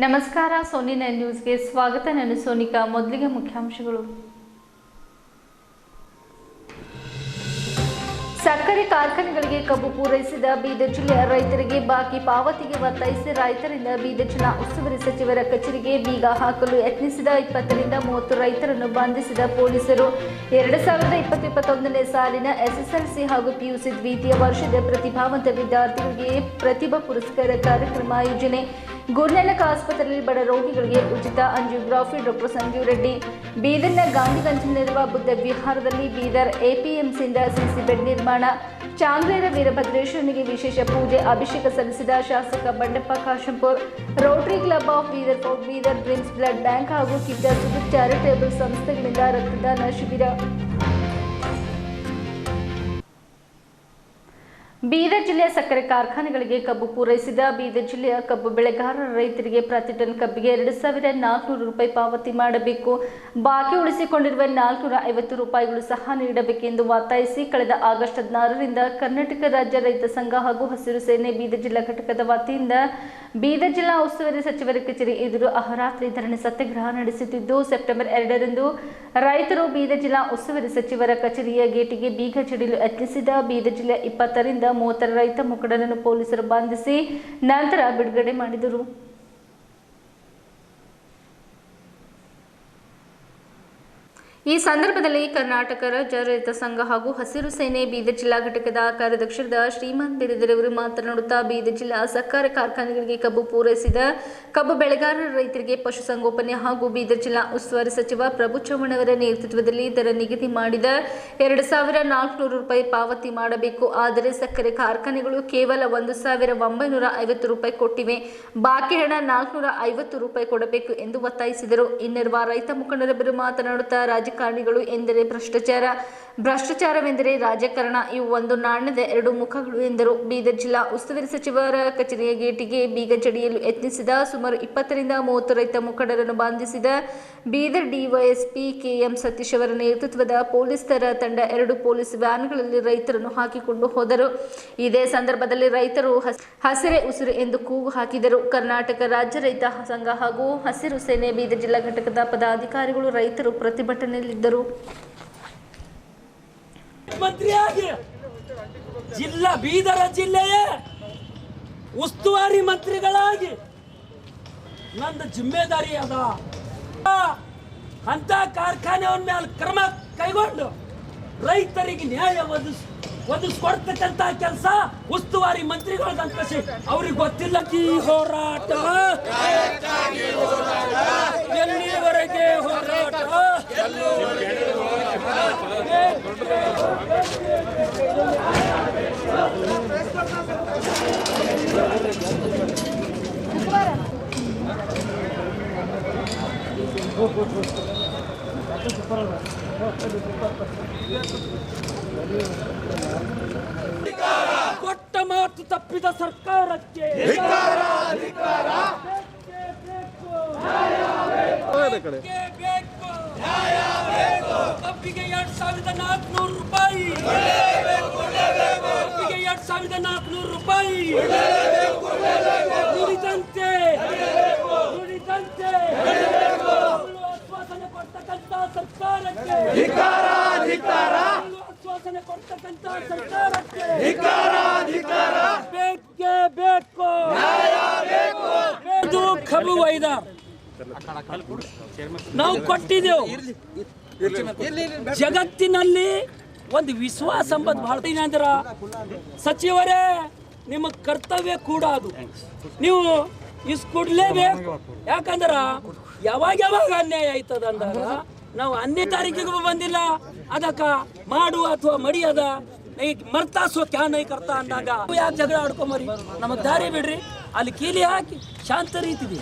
ನಮಸ್ಕಾರ ಸೋನಿ 9 ನ್ಯೂಸ್ಗೆ ಸ್ವಾಗತ. ನಾನು ಸೋನಿಕಾ. ಮೊದಲಿಗೆ ಮುಖ್ಯಾಂಶಗಳು. ಸಕ್ಕರೆ ಕಾರ್ಖಾನೆಗಳಿಗೆ ಕಬ್ಬು ಪೂರೈಸಿದ ಬೀದರ್ ಜಿಲ್ಲೆಯ ರೈತರಿಗೆ ಬಾಕಿ ಪಾವತಿಗೆ ಒತ್ತಾಯಿಸಿ ರೈತರಿಂದ ಬೀದರ್ ಜಿಲ್ಲಾ ಉಸ್ತುವಾರಿ ಸಚಿವರ ಕಚೇರಿಗೆ ಬೀಗ ಹಾಕಲು ಯತ್ನಿಸಿದ 20 ರಿಂದ 30 ರೈತರನ್ನು ಬಂಧಿಸಿದ ಪೊಲೀಸರು. 2020-21ನೇ ಸಾಲಿನ ಎಸ್ಎಸ್ಎಲ್ಸಿ ಹಾಗೂ ಪಿಯುಸಿ ದ್ವಿತೀಯ ವರ್ಷದ ಪ್ರತಿಭಾವಂತ ವಿದ್ಯಾರ್ಥಿಗಳಿಗೆ ಪ್ರತಿಭಾ ಪುರಸ್ಕಾರ ಕಾರ್ಯಕ್ರಮ ಆಯೋಜನೆ. ಗುರುನಾನಕ್ ಆಸ್ಪತ್ರೆಯಲ್ಲಿ ಬಡ ರೋಗಿಗಳಿಗೆ ಉಚಿತ ಅಂಜಿಯೋಗ್ರಫಿ. ಡಾಕ್ಟರ್ ಸಂಜೀವ್ ರೆಡ್ಡಿ. ಬೀದರ್ನ ಗಾಂಧಿಗಂಜ್ನಲ್ಲಿರುವ ಬುದ್ಧ ವಿಹಾರದಲ್ಲಿ ಬೀದರ್ ಎಪಿಎಂಸಿಯಿಂದ ಸಿಸಿ ಬೆಡ್ ನಿರ್ಮಾಣ. ಚಾಂಗ್ರೇರ ವೀರಭದ್ರೇಶ್ವರನಿಗೆ ವಿಶೇಷ ಪೂಜೆ ಅಭಿಷೇಕ ಸಲ್ಲಿಸಿದ ಶಾಸಕ Bandeppa Kashempur. Rotary club of Bidar for Bidar dreams blood bank ಹಾಗೂ ಕಿಡ್ಡರ್ ಸುಧೀರ್ ಚಾರಿಟೇಬಲ್ ಸಂಸ್ಥೆಗಳಿಂದ ರಕ್ತದಾನ ಶಿಬಿರ. ಬೀದರ್ ಜಿಲ್ಲೆಯ ಸಕ್ಕರೆ ಕಾರ್ಖಾನೆಗಳಿಗೆ ಕಬ್ಬು ಪೂರೈಸಿದ ಬೀದರ್ ಜಿಲ್ಲೆಯ ಕಬ್ಬು ಬೆಳೆಗಾರರ ರೈತರಿಗೆ ಪ್ರತಿ ಟನ್ ಕಬ್ಬಿಗೆ 2400 ರೂಪಾಯಿ ಪಾವತಿ ಮಾಡಬೇಕು. ಬಾಕಿ ಉಳಿಸಿಕೊಂಡಿರುವ 450 ರೂಪಾಯಿಗಳು ಸಹ ನೀಡಬೇಕೆಂದು ಒತ್ತಾಯಿಸಿ ಕಳೆದ ಆಗಸ್ಟ್ 16ರಿಂದ ಕರ್ನಾಟಕ ರಾಜ್ಯ ರೈತ ಸಂಘ ಹಾಗೂ ಹಸಿರು ಸೇನೆ ಬೀದರ್ ಜಿಲ್ಲಾ ಘಟಕದ ವತಿಯಿಂದ ಬೀದರ್ ಜಿಲ್ಲಾ ಉಸ್ತುವಾರಿ ಸಚಿವರ ಕಚೇರಿ ಎದುರು ಅಹೋರಾತ್ರಿ ಧರಣಿ ಸತ್ಯಾಗ್ರಹ ನಡೆಸುತ್ತಿದ್ದು, ಸೆಪ್ಟೆಂಬರ್ 2ರಂದು ರೈತರು ಬೀದರ್ ಜಿಲ್ಲಾ ಉಸ್ತುವಾರಿ ಸಚಿವರ ಕಚೇರಿಯ ಗೇಟಿಗೆ ಬೀಗ ಜಡಿಯಲು ಯತ್ನಿಸಿದ ಬೀದರ್ ಜಿಲ್ಲೆ 20 ರಿಂದ 30 ರೈತ ಮುಖಂಡರನ್ನು ಪೊಲೀಸರು ಬಂಧಿಸಿ ನಂತರ ಬಿಡುಗಡೆ ಮಾಡಿದರು. ಈ ಸಂದರ್ಭದಲ್ಲಿ ಕರ್ನಾಟಕ ರಾಜ್ಯ ರೈತ ಸಂಘ ಹಾಗೂ ಹಸಿರು ಸೇನೆ ಬೀದರ್ ಜಿಲ್ಲಾ ಘಟಕದ ಕಾರ್ಯಾಧ್ಯಕ್ಷರಾದ ಶ್ರೀಮಂತ್ ಬಿರಿದರವರು ಮಾತನಾಡುತ್ತಾ, ಬೀದರ್ ಜಿಲ್ಲಾ ಸಕ್ಕರೆ ಕಾರ್ಖಾನೆಗಳಿಗೆ ಕಬ್ಬು ಪೂರೈಸಿದ ಕಬ್ಬು ಬೆಳೆಗಾರರ ರೈತರಿಗೆ ಪಶುಸಂಗೋಪನೆ ಹಾಗೂ ಬೀದರ್ ಜಿಲ್ಲಾ ಉಸ್ತುವಾರಿ ಸಚಿವ ಪ್ರಭು ಚವ್ಹಾಣ್ ಅವರ ನೇತೃತ್ವದಲ್ಲಿ ದರ ನಿಗದಿ ಮಾಡಿದ 2400 ರೂಪಾಯಿ ಪಾವತಿ ಮಾಡಬೇಕು. ಆದರೆ ಸಕ್ಕರೆ ಕಾರ್ಖಾನೆಗಳು ಕೇವಲ 1950 ರೂಪಾಯಿ ಕೊಟ್ಟಿವೆ. ಬಾಕಿ ಹಣ 450 ರೂಪಾಯಿ ಕೊಡಬೇಕು ಎಂದು ಒತ್ತಾಯಿಸಿದರು. ಇನ್ನೋರ್ವ ರೈತ ಮುಖಂಡರೊಬ್ಬರು ಮಾತನಾಡುತ್ತಾ, ರಾಜಕಾರಣಿಗಳು ಎಂದರೆ ಭ್ರಷ್ಟಾಚಾರವೆಂದರೆ ರಾಜಕಾರಣ, ಇವು ಒಂದು ನಾಣ್ಯದ ಎರಡು ಮುಖಗಳು ಎಂದರು. ಬೀದರ್ ಜಿಲ್ಲಾ ಉಸ್ತುವಾರಿ ಸಚಿವರ ಕಚೇರಿಯ ಗೇಟಿಗೆ ಬೀಗ ಜಡಿಯಲು ಯತ್ನಿಸಿದ ಸುಮಾರು 20 ರಿಂದ 30 ರೈತ ಮುಖಂಡರನ್ನು ಬಂಧಿಸಿದ ಬೀದರ್ ಡಿವೈಎಸ್ಪಿ ಕೆಎಂ ಸತೀಶ್ ಅವರ ನೇತೃತ್ವದ ಪೊಲೀಸರ ತಂಡ 2 ಪೊಲೀಸ್ ವ್ಯಾನ್ಗಳಲ್ಲಿ ರೈತರನ್ನು ಹಾಕಿಕೊಂಡು ಹೋದರು. ಇದೇ ಸಂದರ್ಭದಲ್ಲಿ ರೈತರು ಹಸಿರೇ ಉಸಿರು ಎಂದು ಕೂಗು ಹಾಕಿದರು. ಕರ್ನಾಟಕ ರಾಜ್ಯ ರೈತ ಸಂಘ ಹಾಗೂ ಹಸಿರು ಸೇನೆ ಬೀದರ್ ಜಿಲ್ಲಾ ಘಟಕದ ಪದಾಧಿಕಾರಿಗಳು ರೈತರು ಪ್ರತಿಭಟನೆಯಲ್ಲಿದ್ದರು. ಮಂತ್ರಿಯಾಗಿ ಜಿಲ್ಲಾ ಬೀದರ ಜಿಲ್ಲೆಯ ಉಸ್ತುವಾರಿ ಮಂತ್ರಿಗಳಾಗಿ ನನ್ನ ಜಿಮ್ಮೆದಾರಿ ಅದ. ಅಂತ ಕಾರ್ಖಾನೆಯವರ ಮೇಲೆ ಕ್ರಮ ಕೈಗೊಂಡು ರೈತರಿಗೆ ನ್ಯಾಯ ಒದಗಿಸ್ಕೊಡ್ತಕ್ಕಂತ ಕೆಲಸ ಉಸ್ತುವಾರಿ ಮಂತ್ರಿಗಳದಂತ ಅವ್ರಿಗೆ ಗೊತ್ತಿಲ್ಲ. ಈ ಹೋರಾಟ ಎಲ್ಲಿವರೆಗೆ ಹೋರಾಟ? ಕೊಟ್ಟ ಮಾತು ತಪ್ಪಿದ ಸರ್ಕಾರಕ್ಕೆ ಕಬ್ಬಿಗೆ 2400 ರೂಪಾಯಿ, ಕಬ್ಬಿಗೆ 2400 ರೂಪಾಯಿ ನುಡಿದಂತೆ ಆಶ್ವಾಸನೆ ಕೊಡ್ತಕ್ಕಂಥ ಸರ್ಕಾರಕ್ಕೆ, ಆಶ್ವಾಸನೆ ಕೊಡ್ತಕ್ಕಂಥ ಸರ್ಕಾರಕ್ಕೆ ಬೇಕೇ ಬೇಕು. ಇದು ಕಬ್ಬು ವೈದ ನಾವು ಕೊಟ್ಟಿದ್ದೆವು. ಜಗತ್ತಿನಲ್ಲಿ ಒಂದು ವಿಶ್ವಾಸ ಎಂಬುದು ಬಹಳ ಏನಂದ್ರ, ಸಚಿವರೇ ನಿಮ್ಮ ಕರ್ತವ್ಯ ಕೂಡ ಅದು, ನೀವು ಇಸ್ಕೊಡ್ಲೇಬೇಕು. ಯಾಕಂದ್ರ ಯಾವಾಗ ಅನ್ಯಾಯ ಆಯ್ತದ ಅಂದಾಗ ನಾವು 10ನೇ ತಾರೀಕಿಗೂ ಬಂದಿಲ್ಲ, ಅದಕ್ಕ ಮಾಡು ಅಥವಾ ಮಡಿಯದ ಮರ್ತಾಸೋ ಕ್ಯಾ ನೈ ಕರ್ತ ಅಂದಾಗ ಯಾಕೆ ಜಗಳ ಆಡ್ಕೊಂಬರಿ, ನಮಗ್ ದಾರಿ ಬಿಡ್ರಿ. ಅಲ್ಲಿ ಕೀಲಿ ಹಾಕಿ ಶಾಂತ ರೀತಿ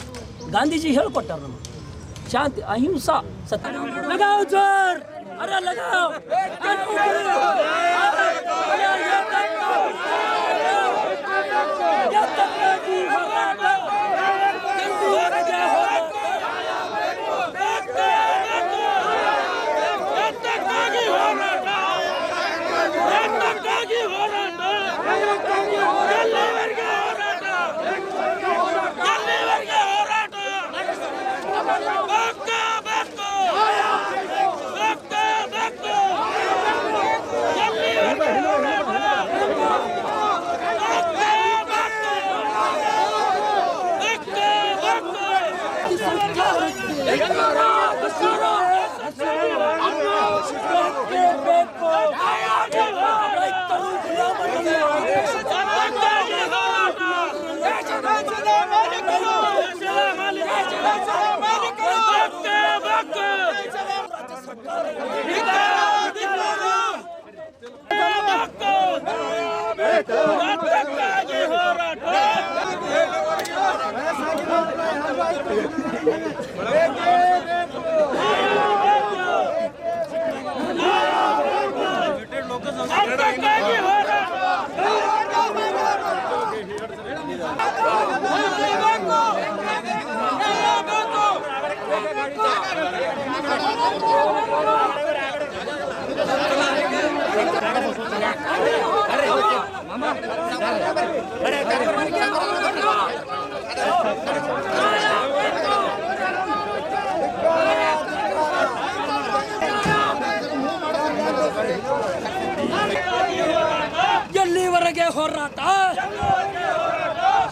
ಗಾಂಧೀಜಿ ಹೇಳ್ಕೊಟ್ಟಾರ ನಮಗೆ ಶಾಂತಿ ಅಹಿಂಸಾ ಸತ್ಯ. ಲಗಾವ್ ಜೋರ್, ಅರೆ ಲಗಾವ್. ಎಲ್ಲಿವರೆಗೆ ಹೋರಾಟ?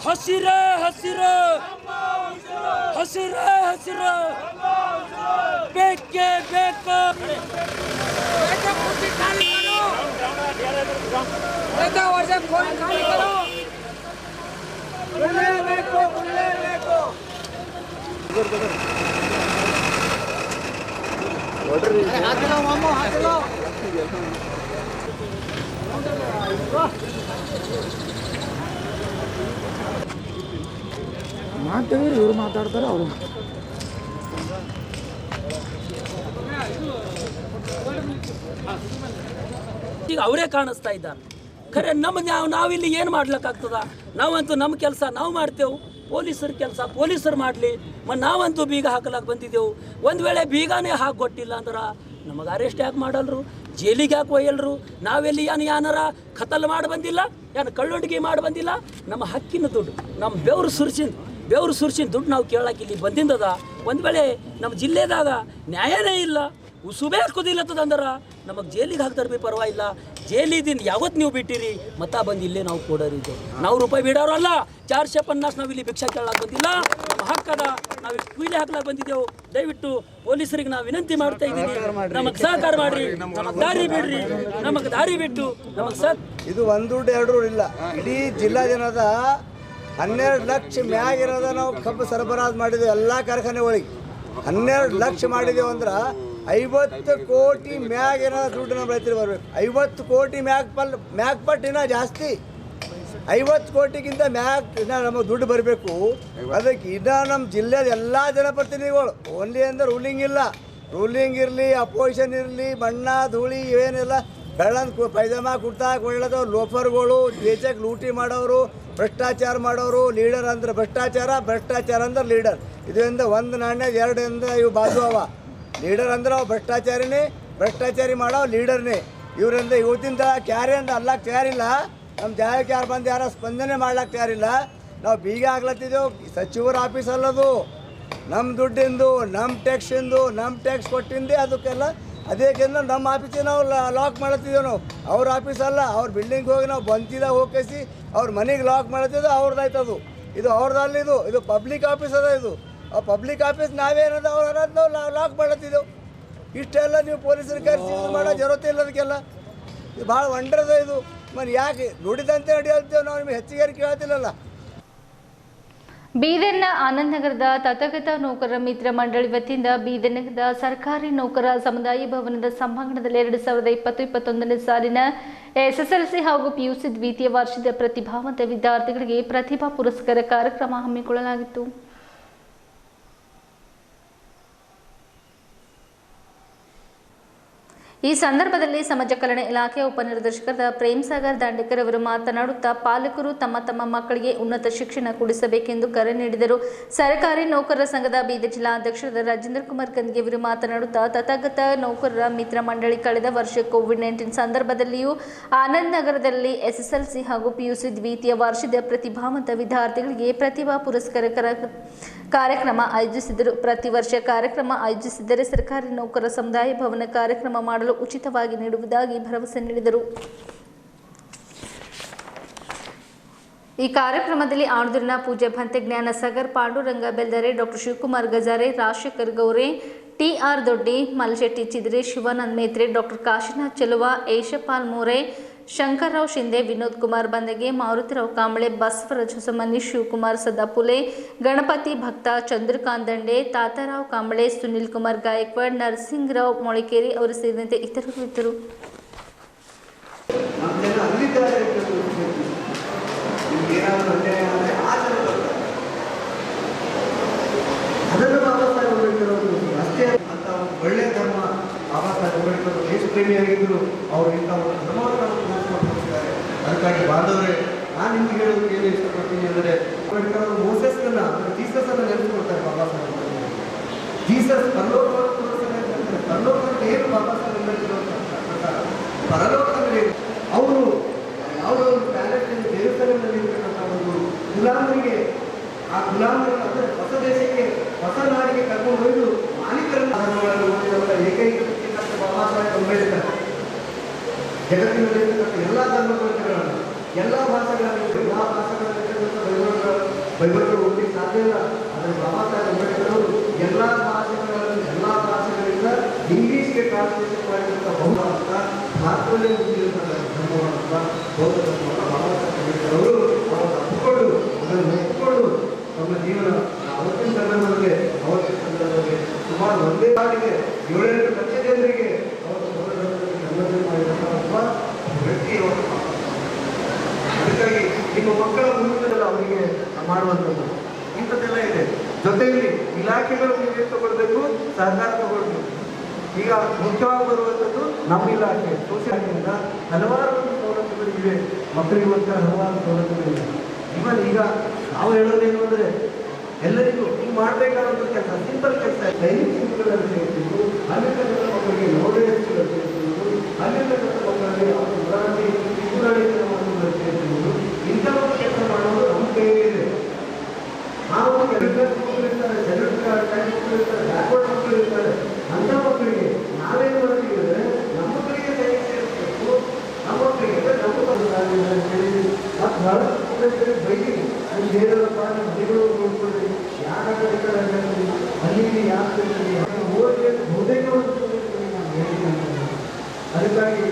ಹಸಿರೇ ಹಸಿರು, ಹಸಿರೇ ಹಸಿರು, ಬೇಕೇ ಬೇಕು. ಮಾತಾಡಿದ್ರೆ ಇವ್ರು ಮಾತಾಡ್ತಾರೆ ಅವರು. ಈಗ ಅವರೇ ಕಾಣಿಸ್ತಾ ಇದ್ದಾರೆ. ಖರೆ ನಾವಿಲ್ಲಿ ಏನು ಮಾಡ್ಲಿಕ್ಕಾಗ್ತದ? ನಾವಂತೂ ನಮ್ಮ ಕೆಲಸ ನಾವು ಮಾಡ್ತೇವೆ, ಪೊಲೀಸರ ಕೆಲಸ ಪೊಲೀಸರು ಮಾಡಲಿ. ನಾವಂತೂ ಬೀಗ ಹಾಕಲಾಕ ಬಂದಿದ್ದೆವು. ಒಂದು ವೇಳೆ ಬೀಗನೇ ಹಾಕೊಟ್ಟಿಲ್ಲ ಅಂದ್ರೆ ನಮಗೆ ಅರೆಸ್ಟ್ ಯಾಕೆ ಮಾಡಲ್ರು? ಜೈಲಿಗೆ ಯಾಕೆ ಒಯ್ಯಲ್ರು? ನಾವೆಲ್ಲಿ ಏನಾರ ಕತ್ತಲು ಮಾಡಿ ಬಂದಿಲ್ಲ, ಕಳ್ಳೊಂಡಿಗೆ ಮಾಡಿ ಬಂದಿಲ್ಲ. ನಮ್ಮ ಹಕ್ಕಿನ ದುಡ್ಡು, ನಮ್ಮ ಬೆವರು ಸುರಿಸಿನ ದುಡ್ಡು ನಾವು ಕೇಳಕ್ಕೆ ಇಲ್ಲಿ ಬಂದಿಂದದ. ಒಂದು ವೇಳೆ ನಮ್ಮ ಜಿಲ್ಲೆದಾಗ ನ್ಯಾಯನೇ ಇಲ್ಲ, ಉಸುಬೇ ಹಾಕೋದಿಲ್ಲತ್ತದಂದ್ರೆ ನಮಗೆ ಜೈಲಿಗೆ ಹಾಕ್ತಾರೆ ಭೀ ಪರವಾಗಿಲ್ಲ. ಜೈಲಿದಿಂದ ಯಾವತ್ತು ನೀವು ಬಿಟ್ಟಿರಿ ಮತ್ತ ಬಂದು ಇಲ್ಲೇ ನಾವು ಕೊಡೋರಿದ್ದು. ನಾವು ರೂಪಾಯಿ ಬಿಡೋರು ಅಲ್ಲ, 450 ನಾವು ಇಲ್ಲಿ ಭಿಕ್ಷಾ ಕೇಳಕ್ಕೆ ಬಂದಿಲ್ಲ. ನಮ್ಮ ಹಕ್ಕದ ನಾವು ಕೂಲಿ ಹಾಕ್ಲಾಕ ಬಂದಿದ್ದೆವು. ದಯವಿಟ್ಟು ಪೊಲೀಸರಿಗೆ ನಾವು ವಿನಂತಿ ಮಾಡ್ತಾ ಇದ್ದೀವಿ, ನಮಗೆ ಸಹಕಾರ ಮಾಡಿರಿ, ನಮಗೆ ದಾರಿ ಬಿಡ್ರಿ, ನಮಗೆ ದಾರಿ ಬಿಟ್ಟು ನಮಗೆ ಇದು ಒಂದು ದುಡ್ಡು ಎರಡು ಇಲ್ಲ. ಇಡೀ ಜಿಲ್ಲಾ ಜನದ 12 ಲಕ್ಷ ಮ್ಯಾಗಿರೋದ ನಾವು ಕಬ್ಬು ಸರಬರಾಜು ಮಾಡಿದ್ದೆವು. ಎಲ್ಲ ಕಾರ್ಖಾನೆ ಒಳಗೆ 12 ಲಕ್ಷ ಮಾಡಿದೆವು ಅಂದ್ರೆ 50 ಕೋಟಿ ಮ್ಯಾಗಿನ ದುಡ್ಡು ನಮ್ಮ ರೈತರಿಗೆ ಬರಬೇಕು. 50 ಕೋಟಿ ಮ್ಯಾಕ್ಪಟ್ಟಿನ ಜಾಸ್ತಿ, 50 ಕೋಟಿಗಿಂತ ಇನ್ನ ನಮಗೆ ದುಡ್ಡು ಬರಬೇಕು. ಅದಕ್ಕೆ ಇನ್ನು ನಮ್ಮ ಜಿಲ್ಲೆಯ ಎಲ್ಲ ಜನಪ್ರತಿನಿಧಿಗಳು ಓನ್ಲಿ ಅಂದ್ರೆ ರೂಲಿಂಗ್ ಇರಲಿ, ಅಪೋಸಿಷನ್ ಇರಲಿ, ಬಣ್ಣ ಧೂಳಿ ಇವೇನಿಲ್ಲ, ಬೆಳ್ಳಂದು ಪೈಜಾಮ ಕುರ್ತಾ ಕೊಳ್ಳೋದು ಲೋಫರ್ಗಳು, ದೇಶಕ್ಕೆ ಲೂಟಿ ಮಾಡೋರು, ಭ್ರಷ್ಟಾಚಾರ ಮಾಡೋರು. ಲೀಡರ್ ಅಂದ್ರೆ ಭ್ರಷ್ಟಾಚಾರ ಅಂದ್ರೆ ಲೀಡರ್. ಇದರಿಂದ ಒಂದು ನಾಣ್ಯ ಎರಡರಿಂದ ಇವು ಬಾಜು ಅವ. ಲೀಡರ್ ಅಂದ್ರೆ ಅವು ಭ್ರಷ್ಟಾಚಾರಿ ಮಾಡೋ ಲೀಡರ್ನೇ. ಇವರಿಂದ ಇವತ್ತಿಂದ ಕ್ಯಾರಿ ಅಂತ ಅಲ್ಲಕ್ಕೆ ತಯಾರಿಲ್ಲ. ನಮ್ಮ ಜಾಗಕ್ಕೆ ಯಾರು ಬಂದು ಯಾರೋ ಸ್ಪಂದನೆ ಮಾಡ್ಲಿಕ್ಕೆ ತಯಾರಿಲ್ಲ. ನಾವು ಬೀಗ ಆಗ್ಲತ್ತಿದ್ದೆವು. ಸಚಿವರ ಆಫೀಸ್ ಅಲ್ಲದು, ನಮ್ಮ ದುಡ್ಡಿಂದು, ನಮ್ಮ ಟ್ಯಾಕ್ಸ್ ಕೊಟ್ಟಿಂದೆ ಅದಕ್ಕೆಲ್ಲ. ಅದಕ್ಕೆಂದ್ರೆ ನಮ್ಮ ಆಫೀಸಿಗೆ ನಾವು ಲಾಕ್ ಮಾಡತ್ತಿದ್ದೇವೆ. ನಾವು ಅವ್ರ ಆಫೀಸ್ ಅಲ್ಲ, ಅವ್ರ ಬಿಲ್ಡಿಂಗ್ ಹೋಗಿ ನಾವು ಬಂತಿದ್ದಾಗ ಹೋಗಿಸಿ ಅವ್ರ ಮನೆಗೆ ಲಾಕ್ ಮಾಡತ್ತಿದ್ದು ಅವ್ರದ್ದಾಯ್ತದು. ಇದು ಅವ್ರದಲ್ಲಿ, ಇದು ಪಬ್ಲಿಕ್ ಆಫೀಸ್ ಅದ. ಇದು ಆ ಪಬ್ಲಿಕ್ ಆಫೀಸ್ ನಾವೇನದ ಅವ್ರದ್ದು ನಾವು ಲಾಕ್ ಮಾಡತ್ತಿದ್ದೆವು. ಇಷ್ಟೆಲ್ಲ ನೀವು ಪೊಲೀಸರು ಕರೆಸಿ ಮಾಡೋ ಜರೂರತೆ ಇಲ್ಲ. ಅದಕ್ಕೆಲ್ಲ ಇದು ಭಾಳ ವಂಡರದ. ಇದು ಯಾಕೆ ನುಡಿದಂತೆ ನಡೆಯುತ್ತೇವೆ ನಾವು, ನಿಮಗೆ ಹೆಚ್ಚಿಗೆ ಕೇಳ್ತಿಲ್ಲಲ್ಲ. ಬೀದರ್ನ ಆನಂದನಗರದ ತಥಾಗತ ನೌಕರರ ಮಿತ್ರ ಮಂಡಳಿ ವತಿಯಿಂದ ಬೀದರ್ ನಗರದ ಸರ್ಕಾರಿ ನೌಕರರ ಸಮುದಾಯ ಭವನದ ಸಭಾಂಗಣದಲ್ಲಿ 2020-21ನೇ ಸಾಲಿನ ಎಸ್ಎಸ್ಎಲ್ಸಿ ಹಾಗೂ ಪಿಯುಸಿ ದ್ವಿತೀಯ ವರ್ಷದ ಪ್ರತಿಭಾವಂತ ವಿದ್ಯಾರ್ಥಿಗಳಿಗೆ ಪ್ರತಿಭಾ ಪುರಸ್ಕಾರ ಕಾರ್ಯಕ್ರಮ ಹಮ್ಮಿಕೊಳ್ಳಲಾಗಿತ್ತು. ಈ ಸಂದರ್ಭದಲ್ಲಿ ಸಮಾಜ ಕಲ್ಯಾಣ ಇಲಾಖೆಯ ಉಪನಿರ್ದೇಶಕರಾದ ಪ್ರೇಮ್ ಸಾಗರ್ ದಾಂಡೇಕರ್ ಅವರು ಮಾತನಾಡುತ್ತಾ ಪಾಲಕರು ತಮ್ಮ ಮಕ್ಕಳಿಗೆ ಉನ್ನತ ಶಿಕ್ಷಣ ಕೊಡಿಸಬೇಕೆಂದು ಕರೆ ನೀಡಿದರು. ಸರ್ಕಾರಿ ನೌಕರರ ಸಂಘದ ಬೀದರ್ ಜಿಲ್ಲಾ ಅಧ್ಯಕ್ಷರಾದ ರಾಜೇಂದ್ರ ಕುಮಾರ್ ಕಂದ್ಗೆ ಅವರು ಮಾತನಾಡುತ್ತಾ ತಥಾಗತ ನೌಕರರ ಮಿತ್ರ ಮಂಡಳಿ ಕಳೆದ ವರ್ಷ ಕೋವಿಡ್-19 ಸಂದರ್ಭದಲ್ಲಿಯೂ ಆನಂದ್ ನಗರದಲ್ಲಿ ಎಸ್ಎಸ್ಎಲ್ಸಿ ಹಾಗೂ ಪಿಯುಸಿ ದ್ವಿತೀಯ ವರ್ಷದ ಪ್ರತಿಭಾವಂತ ವಿದ್ಯಾರ್ಥಿಗಳಿಗೆ ಪ್ರತಿಭಾ ಪುರಸ್ಕಾರ ಕಾರ್ಯಕ್ರಮ ಆಯೋಜಿಸಿದರು. ಪ್ರತಿ ವರ್ಷ ಕಾರ್ಯಕ್ರಮ ಆಯೋಜಿಸಿದರೆ ಸರ್ಕಾರಿ ನೌಕರರ ಸಮುದಾಯ ಭವನ ಕಾರ್ಯಕ್ರಮ ಮಾಡಲು ಉಚಿತವಾಗಿ ನೀಡುವುದಾಗಿ ಭರವಸೆ ನೀಡಿದರು. ಈ ಕಾರ್ಯಕ್ರಮದಲ್ಲಿ ಆಣದೂರಿನ ಪೂಜ್ಯ ಭಂತೆ ಜ್ಞಾನ ಸಾಗರ್, ಪಾಂಡುರಂಗ ಬೆಲ್ದರೆ, ಡಾಕ್ಟರ್ ಶಿವಕುಮಾರ್ ಗಜಾರೆ, ರಾಜಶೇಖರ್ ಗೌರೆ, ಟಿ.ಆರ್. ದೊಡ್ಡಿ, ಮಲ್ಶೆಟ್ಟಿ ಚಿದ್ರೆ, ಶಿವಾನಂದ್ ಮೇತ್ರೆ, ಡಾಕ್ಟರ್ ಕಾಶಿನಾಥ್ ಚೆಲುವ, ಏಷಪಾಲ್ ಮೋರೆ, ಶಂಕರ್ರಾವ್ ಶಿಂದೆ, ವಿನೋದ್ ಕುಮಾರ್ ಬಂದಗೆ, ಮಾರುತಿರಾವ್ ಕಾಂಬಳೆ, ಬಸವರಾಜ ಹೊಸಮನಿ, ಶಿವಕುಮಾರ್ ಸದಾಪುಲೆ, ಗಣಪತಿ ಭಕ್ತ, ಚಂದ್ರಕಾಂತ್ ದಂಡೆ, ತಾತಾರಾವ್ ಕಾಂಬಳೆ, ಸುನಿಲ್ ಕುಮಾರ್ ಗಾಯಕ್ವಾಡ್, ನರಸಿಂಗರಾವ್ ಮೊಳಕೇರಿ ಅವರು ಸೇರಿದಂತೆ ಇತರರು ಇದ್ದರು. ಅದನ್ನು ಬಾಬಾ ಸಾಹೇಬ್ ಅಂಬೇಡ್ಕರ್ ಅವರು ಅಷ್ಟೇ ಅಂತ ಒಳ್ಳೆಯ ಧರ್ಮ ಬಾಬಾ ಸಾಹೇಬ್ ಅಂಬೇಡ್ಕರ್ ದೇಶ ಪ್ರೇಮಿಯಾಗಿದ್ದರು. ಅವರು ಇಂಥ ಒಂದು ಧರ್ಮವನ್ನು ತೋರಿಸ್ಕೊಟ್ಟಿದ್ದಾರೆ. ಅದಕ್ಕಾಗಿ ಬಾಂಧವರೇ, ನಾನು ನಿಮ್ಗೆ ಹೇಳೋದಕ್ಕೆ ಏನು ಇಷ್ಟಪಡ್ತೀನಿ ಅಂದರೆ, ಅಂಬೇಡ್ಕರ್ ಅವರು ಮೋಸೆಸ್ನ ಜೀಸಸನ್ನು ನೆನೆಸ್ಕೊಳ್ತಾರೆ. ಬಾಬಾ ಸಾಹೇಬ್ ಜೀಸಸ್ ಪರಲೋಕವನ್ನು ತೋರಿಸ್ತಾರೆ. ಪರಲೋಕಕ್ಕೆ ಏನು ಬಾಬಾ ಸಾಹೇಬ್ ಅಂಬೇಡ್ಕರ್ ಪ್ರಕಾರ ಪರಲೋಕ ಅಂದರೆ ಅವರು ಯಾವುದೋ ಒಂದು ಪ್ಯಾಲೆಸ್ನಲ್ಲಿ ದೇವಸ್ಥಾನದಲ್ಲಿ ಇರ್ತಕ್ಕಂಥ ಒಂದು ಗುಲಾಮರಿಗೆ, ಆ ಗುಲಾಮರನ್ನು ಅಂದರೆ ಹೊಸ ದೇಶಕ್ಕೆ, ಹೊಸ ನಾಡಿಗೆ ಕರ್ಕೊಂಡು ಹೋಯ್ದು ಮಾಲೀಕರನ್ನು ಧರ್ಮಗಳನ್ನು ಓದಿದವರ ಏಕೈಕ ವ್ಯಕ್ತಿ ಬಾಬಾ ಸಾಹೇಬ್ ಅಂಬೇಡ್ಕರ್. ಜಗತ್ತಿನಲ್ಲಿರ್ತಕ್ಕಂಥ ಎಲ್ಲ ಧರ್ಮಗ್ರಂಥಗಳನ್ನು, ಎಲ್ಲ ಭಾಷೆಗಳನ್ನು, ಬೈಬಲ್ಗಳು ಓದಲಿಕ್ಕೆ ಸಾಧ್ಯ ಇಲ್ಲ. ಆದರೆ ಬಾಬಾ ಸಾಹೇಬ್ ಅಂಬೇಡ್ಕರ್ ಅವರು ಎಲ್ಲ ಭಾಷೆಗಳಿಂದ ಇಂಗ್ಲೀಷ್ಗೆ ಟ್ರಾನ್ಸ್ಲೇಷನ್ ಮಾಡಿದಂಥ ಬಹುಭಾಷಾ ಭಾರತದಲ್ಲೇ ಹುಟ್ಟಿದಂಥ ಧರ್ಮವನ್ನು, ಬೌದ್ಧ ಧರ್ಮವನ್ನು ಬಾಬಾ ಸಾಹೇಬ್ ಅಂಬೇಡ್ಕರ್ ಅವರು ಒಪ್ಪಿಕೊಂಡು, ಅದನ್ನು ಒಪ್ಪಿಕೊಂಡು ನಮ್ಮ ಜೀವನ ಅವತ್ತಿನ ಸಂದರ್ಭದಲ್ಲಿ ಸುಮಾರು ಒಂದೇ ನಾಡಿಗೆ 7-8 ಲಕ್ಷ ಜನರಿಗೆ ಅವರು ಕನ್ವರ್ಷನ್ ಮಾಡಿದಂಥ ಒಬ್ಬ ವ್ಯಕ್ತಿ ಅವರು. ಅದಕ್ಕಾಗಿ ನಿಮ್ಮ ಮಕ್ಕಳ ಭವಿಷ್ಯದಲ್ಲಿ ಅವರಿಗೆ ಮಾಡುವಂಥದ್ದು ಇಂಥದ್ದೆಲ್ಲ ಇದೆ. ಜೊತೆಯಲ್ಲಿ ಇಲಾಖೆಗಳು ನೀವು ತಗೊಳ್ಬೇಕು, ಸಹಕಾರ ತಗೊಳ್ಬೇಕು. ಈಗ ಮುಖ್ಯವಾಗಿ ಬರುವಂಥದ್ದು ನಮ್ಮ ಇಲಾಖೆ ಸೋಷಿಯಲ್ನಿಂದ ಹಲವಾರು ಸೌಲಭ್ಯಗಳಿವೆ, ಮಕ್ಕಳಿಗೋಸ್ಕರ ಹಲವಾರು ಸೌಲಭ್ಯಗಳಿವೆ. ಈಗ ನಾವು ಹೇಳೋದೇನು ಅಂದರೆ, ಎಲ್ಲರಿಗೂ ನೀವು ಮಾಡಬೇಕಾದಂಥ ಕೆಲಸ ಸಿಂಪಲ್ ಕೆಲಸ, ದೈನಿಕ ಶಿಕ್ಷಣಗಳನ್ನು ಸೇರಿಸಿದ್ದು, ಅಲ್ಲಿರ್ತಕ್ಕಂಥ ಮಕ್ಕಳಿಗೆ ನೋಡೇಸ್ಗಳನ್ನು ಸೇರಿಸುವುದು, ಅಲ್ಲಿರ್ತಕ್ಕಂಥ ಮಕ್ಕಳಿಗೆ ಅವರು ಉದಾಹರಣೆ ಚಿತ್ರಗಳನ್ನು ಸೇರಿಸುವುದು, ಇಂಥ ಒಂದು ಕೆಲಸ ಮಾಡೋದು ನಮ್ಮ ಕೈಯಲ್ಲಿದೆ. ನಾವು ಮಕ್ಕಳಿರ್ತಾರೆ, ಜನರಿರ್ತಾರೆ, ಬ್ಯಾಕ್ವರ್ಡ್ ಮಕ್ಕಳು ಇರ್ತಾರೆ. ಅಂಥ ಮಕ್ಕಳಿಗೆ ನಾವೇನು ಮಾಡ್ತೀವಿ ಅಂದರೆ, ನಮ್ಮ ಮಕ್ಕಳಿಗೆ ಸೈನ್ಸ್ ಸೇರಿಸಬೇಕು, ನಮ್ಮ ಮಕ್ಕಳಿಗೆ ಮತ್ತು ಬೈಕಿಂಗ್ ಅಲ್ಲಿ ಏನಪ್ಪ ಮನೆಗಳು ನೋಡ್ಕೊಳ್ಳಿ, ಯಾಕೆ ಅಲ್ಲಿ ಯಾಕೆ ಓದಿ ಬಹುತೇಕ ಅದಕ್ಕಾಗಿ